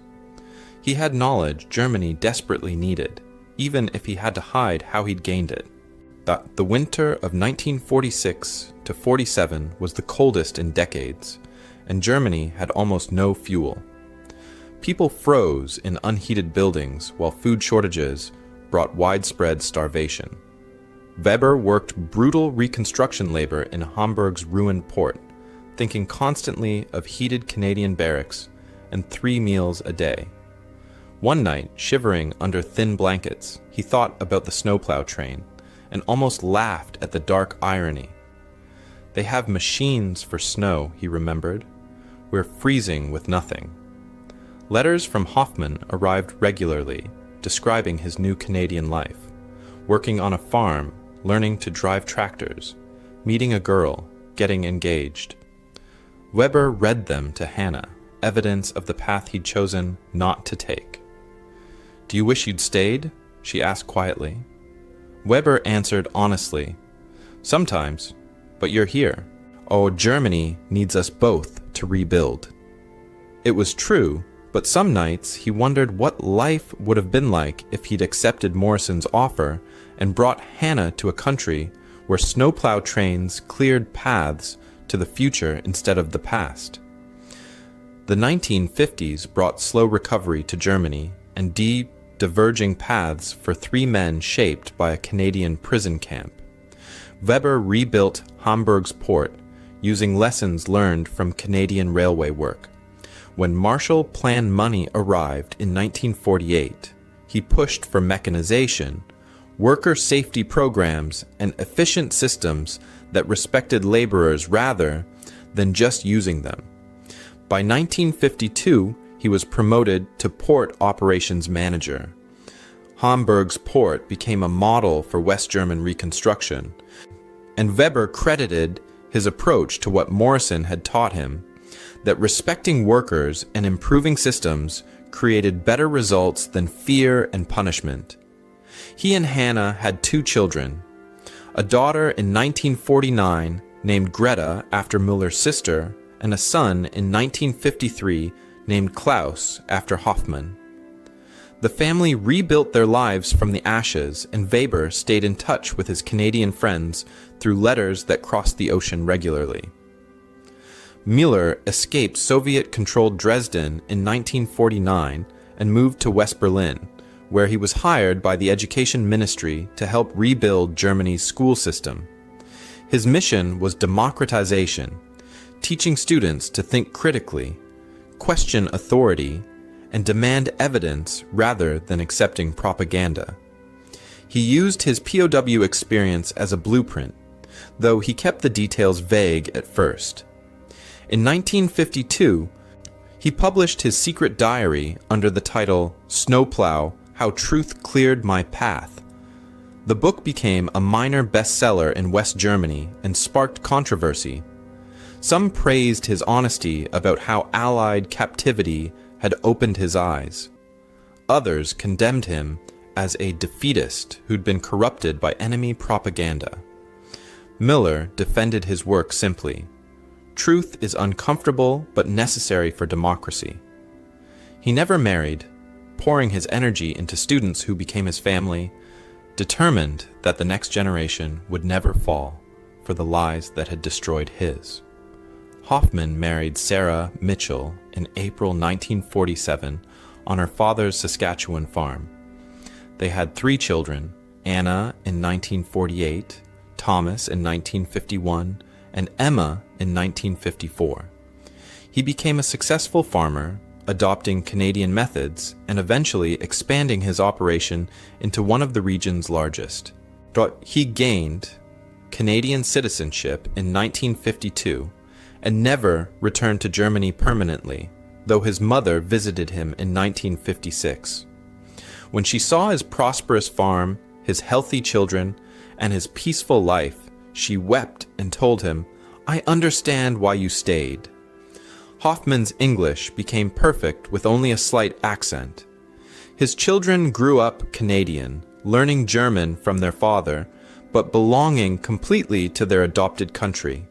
He had knowledge Germany desperately needed, even if he had to hide how he'd gained it. The winter of 1946 to 47 was the coldest in decades, and Germany had almost no fuel. People froze in unheated buildings while food shortages brought widespread starvation. Weber worked brutal reconstruction labor in Hamburg's ruined port, thinking constantly of heated Canadian barracks and 3 meals a day. One night, shivering under thin blankets, he thought about the snowplow train and almost laughed at the dark irony. They have machines for snow, he remembered. We're freezing with nothing. Letters from Hoffman arrived regularly, describing his new Canadian life, working on a farm, learning to drive tractors, meeting a girl, getting engaged. Weber read them to Hannah, evidence of the path he'd chosen not to take. "Do you wish you'd stayed?" she asked quietly. Weber answered honestly, "Sometimes, but you're here. Oh, Germany needs us both to rebuild." It was true, but some nights he wondered what life would have been like if he'd accepted Morrison's offer and brought Hannah to a country where snowplow trains cleared paths to the future instead of the past. The 1950s brought slow recovery to Germany and diverging paths for 3 men shaped by a Canadian prison camp. Weber rebuilt Hamburg's port using lessons learned from Canadian railway work. When Marshall Plan money arrived in 1948, he pushed for mechanization, worker safety programs, and efficient systems that respected laborers rather than just using them. By 1952, he was promoted to port operations manager. Hamburg's port became a model for West German reconstruction, and Weber credited his approach to what Morrison had taught him, that respecting workers and improving systems created better results than fear and punishment. He and Hannah had 2 children, a daughter in 1949 named Greta after Müller's sister, and a son in 1953 named Klaus after Hoffman. The family rebuilt their lives from the ashes, and Weber stayed in touch with his Canadian friends through letters that crossed the ocean regularly. Müller escaped Soviet-controlled Dresden in 1949 and moved to West Berlin, where he was hired by the Education Ministry to help rebuild Germany's school system. His mission was democratization, teaching students to think critically, question authority, and demand evidence rather than accepting propaganda. He used his POW experience as a blueprint, though he kept the details vague at first. In 1952, he published his secret diary under the title Snowplow: How Truth Cleared My Path. The book became a minor bestseller in West Germany and sparked controversy. Some praised his honesty about how Allied captivity had opened his eyes. Others condemned him as a defeatist who'd been corrupted by enemy propaganda. Müller defended his work simply. Truth is uncomfortable but necessary for democracy. He never married, pouring his energy into students who became his family, determined that the next generation would never fall for the lies that had destroyed his. Hoffman married Sarah Mitchell in April 1947 on her father's Saskatchewan farm. They had 3 children, Anna in 1948, Thomas in 1951, and Emma in 1954. He became a successful farmer, adopting Canadian methods and eventually expanding his operation into one of the region's largest. He gained Canadian citizenship in 1952 and never returned to Germany permanently, though his mother visited him in 1956. When she saw his prosperous farm, his healthy children, and his peaceful life, she wept and told him, "I understand why you stayed." Hoffman's English became perfect with only a slight accent. His children grew up Canadian, learning German from their father, but belonging completely to their adopted country.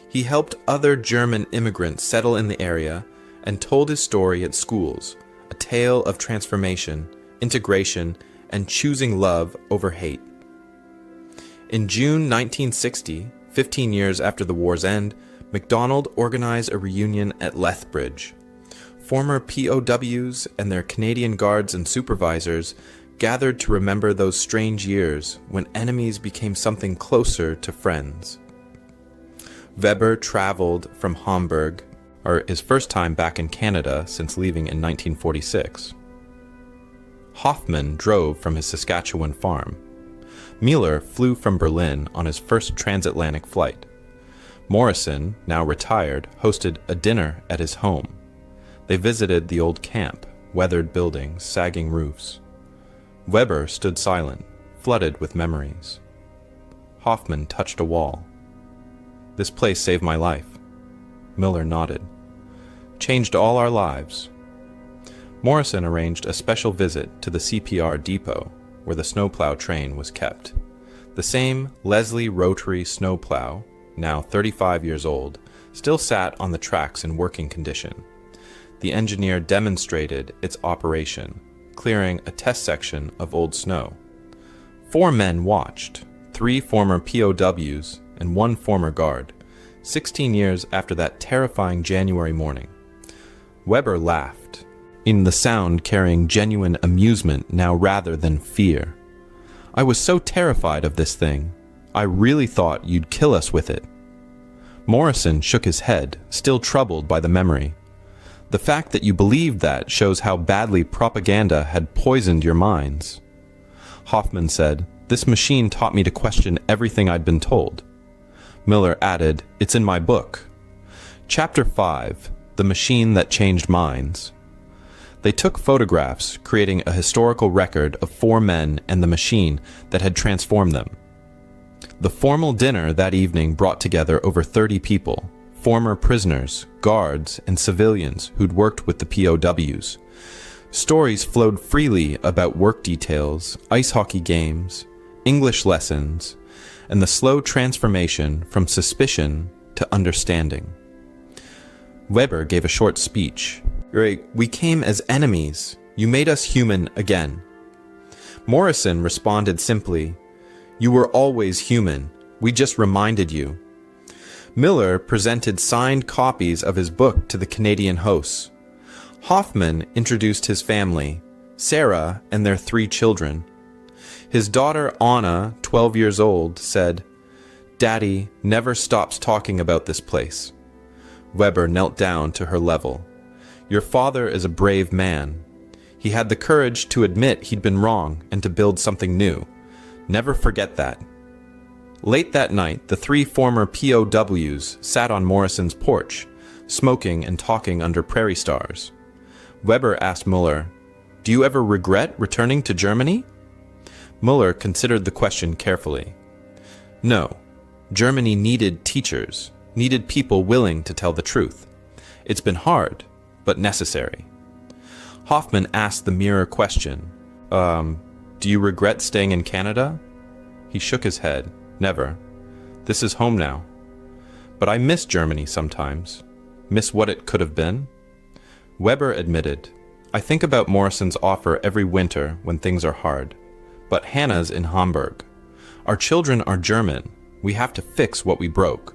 He helped other German immigrants settle in the area and told his story at schools, a tale of transformation, integration, and choosing love over hate. In June 1960, 15 years after the war's end, MacDonald organized a reunion at Lethbridge. Former POWs and their Canadian guards and supervisors gathered to remember those strange years when enemies became something closer to friends. Weber traveled from Hamburg or his first time back in Canada since leaving in 1946. Hoffman drove from his Saskatchewan farm. Mueller flew from Berlin on his first transatlantic flight. Morrison, now retired, hosted a dinner at his home. They visited the old camp, weathered buildings, sagging roofs. Weber stood silent, flooded with memories. Hoffman touched a wall. "This place saved my life." Miller nodded. "Changed all our lives." Morrison arranged a special visit to the CPR depot, where the snowplow train was kept. The same Leslie rotary snowplow, now 35 years old, still sat on the tracks in working condition. The engineer demonstrated its operation, clearing a test section of old snow. 4 men watched, 3 former POWs and 1 former guard, 16 years after that terrifying January morning. Weber laughed, in the sound carrying genuine amusement now rather than fear. "I was so terrified of this thing. I really thought you'd kill us with it." Morrison shook his head, still troubled by the memory. "The fact that you believed that shows how badly propaganda had poisoned your minds." Hoffman said, "This machine taught me to question everything I'd been told." Miller added, "It's in my book." Chapter 5, The Machine That Changed Minds. They took photographs, creating a historical record of 4 men and the machine that had transformed them. The formal dinner that evening brought together over 30 people, former prisoners, guards, and civilians who'd worked with the POWs. Stories flowed freely about work details, ice hockey games, English lessons, and the slow transformation from suspicion to understanding. Weber gave a short speech. "We came as enemies. You made us human again." Morrison responded simply, "You were always human. We just reminded you." Miller presented signed copies of his book to the Canadian hosts. Hoffman introduced his family, Sarah and their 3 children. His daughter Anna, 12 years old, said, "Daddy never stops talking about this place." Weber knelt down to her level. "Your father is a brave man. He had the courage to admit he'd been wrong and to build something new. Never forget that." Late that night, the 3 former POWs sat on Morrison's porch, smoking and talking under prairie stars. Weber asked Mueller, "Do you ever regret returning to Germany?" Mueller considered the question carefully. "No. Germany needed teachers, needed people willing to tell the truth. It's been hard, but necessary." Hoffman asked the mirror question, "Do you regret staying in Canada?" He shook his head. "Never. This is home now. But I miss Germany sometimes. Miss what it could have been." Weber admitted, "I think about Morrison's offer every winter when things are hard. But Hannah's in Hamburg. Our children are German. We have to fix what we broke."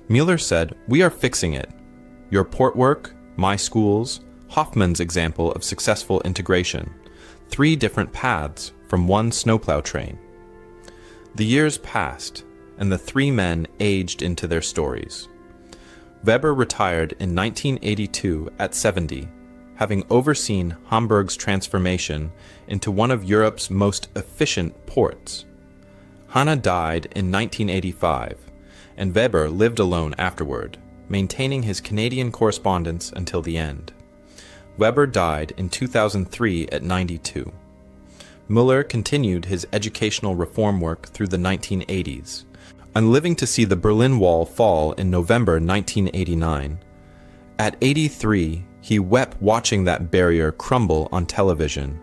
Mueller said, "We are fixing it. Your port work, my schools, Hoffman's example of successful integration. 3 different paths from one snowplow train." The years passed, and the 3 men aged into their stories. Weber retired in 1982 at 70, having overseen Hamburg's transformation into one of Europe's most efficient ports. Hannah died in 1985, and Weber lived alone afterward, maintaining his Canadian correspondence until the end. Weber died in 2003 at 92. Mueller continued his educational reform work through the 1980s, and living to see the Berlin Wall fall in November 1989. At 83, he wept watching that barrier crumble on television.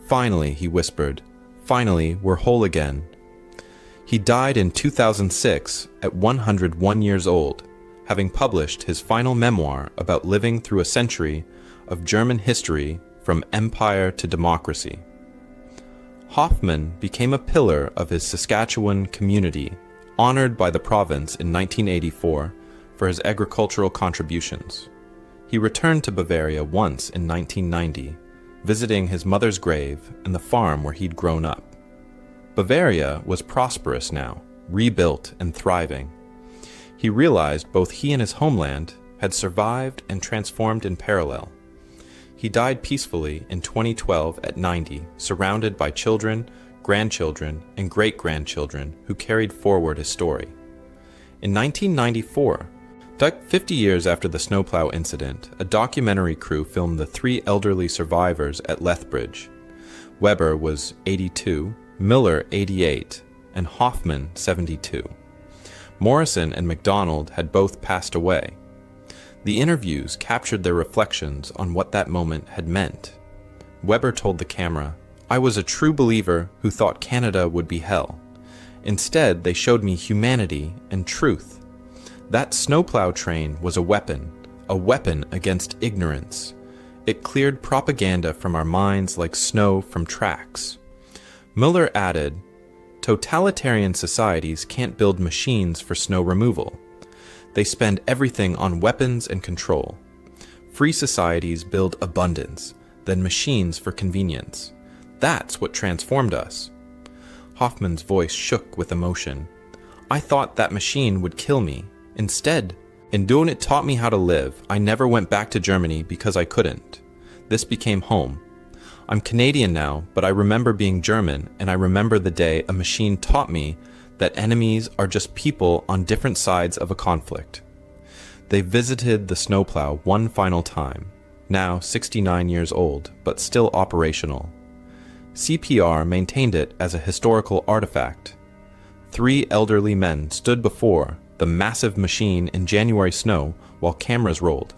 "Finally," he whispered, "finally, we're whole again." He died in 2006 at 101 years old, having published his final memoir about living through a century of German history from empire to democracy. Hoffman became a pillar of his Saskatchewan community, honored by the province in 1984 for his agricultural contributions. He returned to Bavaria once in 1990, visiting his mother's grave and the farm where he'd grown up. Bavaria was prosperous now, rebuilt and thriving. He realized both he and his homeland had survived and transformed in parallel. He died peacefully in 2012 at 90, surrounded by children, grandchildren, and great-grandchildren who carried forward his story. In 1994, 50 years after the snowplow incident, a documentary crew filmed the 3 elderly survivors at Lethbridge. Weber was 82, Miller 88, and Hoffman 72. Morrison and MacDonald had both passed away. The interviews captured their reflections on what that moment had meant. Weber told the camera, "I was a true believer who thought Canada would be hell. Instead, they showed me humanity and truth. That snowplow train was a weapon against ignorance. It cleared propaganda from our minds like snow from tracks." Miller added, "Totalitarian societies can't build machines for snow removal. They spend everything on weapons and control. Free societies build abundance, then machines for convenience. That's what transformed us." Hoffman's voice shook with emotion. "I thought that machine would kill me. Instead, it taught me how to live. I never went back to Germany because I couldn't. This became home. I'm Canadian now, but I remember being German, and I remember the day a machine taught me that enemies are just people on different sides of a conflict." They visited the snowplow one final time, now 69 years old, but still operational. CPR maintained it as a historical artifact. 3 elderly men stood before the massive machine in January snow while cameras rolled.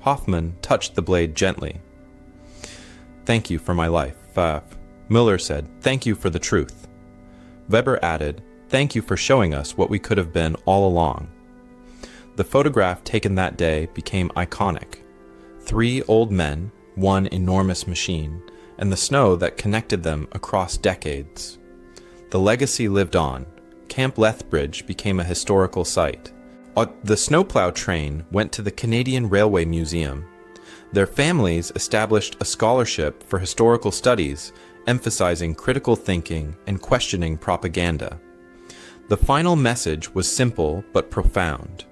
Hoffman touched the blade gently. "Thank you for my life." Miller said, "Thank you for the truth." Weber added, "Thank you for showing us what we could have been all along." The photograph taken that day became iconic. 3 old men, 1 enormous machine, and the snow that connected them across decades. The legacy lived on. Camp Lethbridge became a historical site. The snowplow train went to the Canadian Railway Museum. Their families established a scholarship for historical studies, emphasizing critical thinking and questioning propaganda. The final message was simple but profound.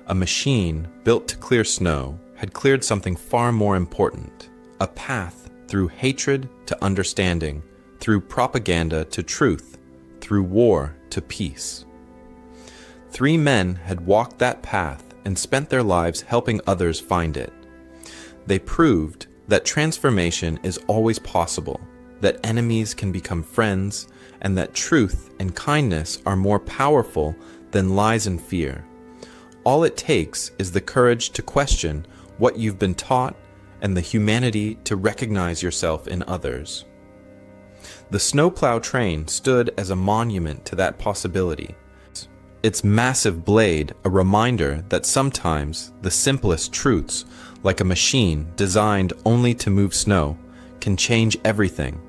A machine built to clear snow had cleared something far more important, a path through hatred to understanding, through propaganda to truth, through war to peace. 3 men had walked that path and spent their lives helping others find it. They proved that transformation is always possible, that enemies can become friends, and that truth and kindness are more powerful than lies and fear. All it takes is the courage to question what you've been taught and the humanity to recognize yourself in others. The snowplow train stood as a monument to that possibility. Its massive blade a reminder that sometimes the simplest truths, like a machine designed only to move snow, can change everything.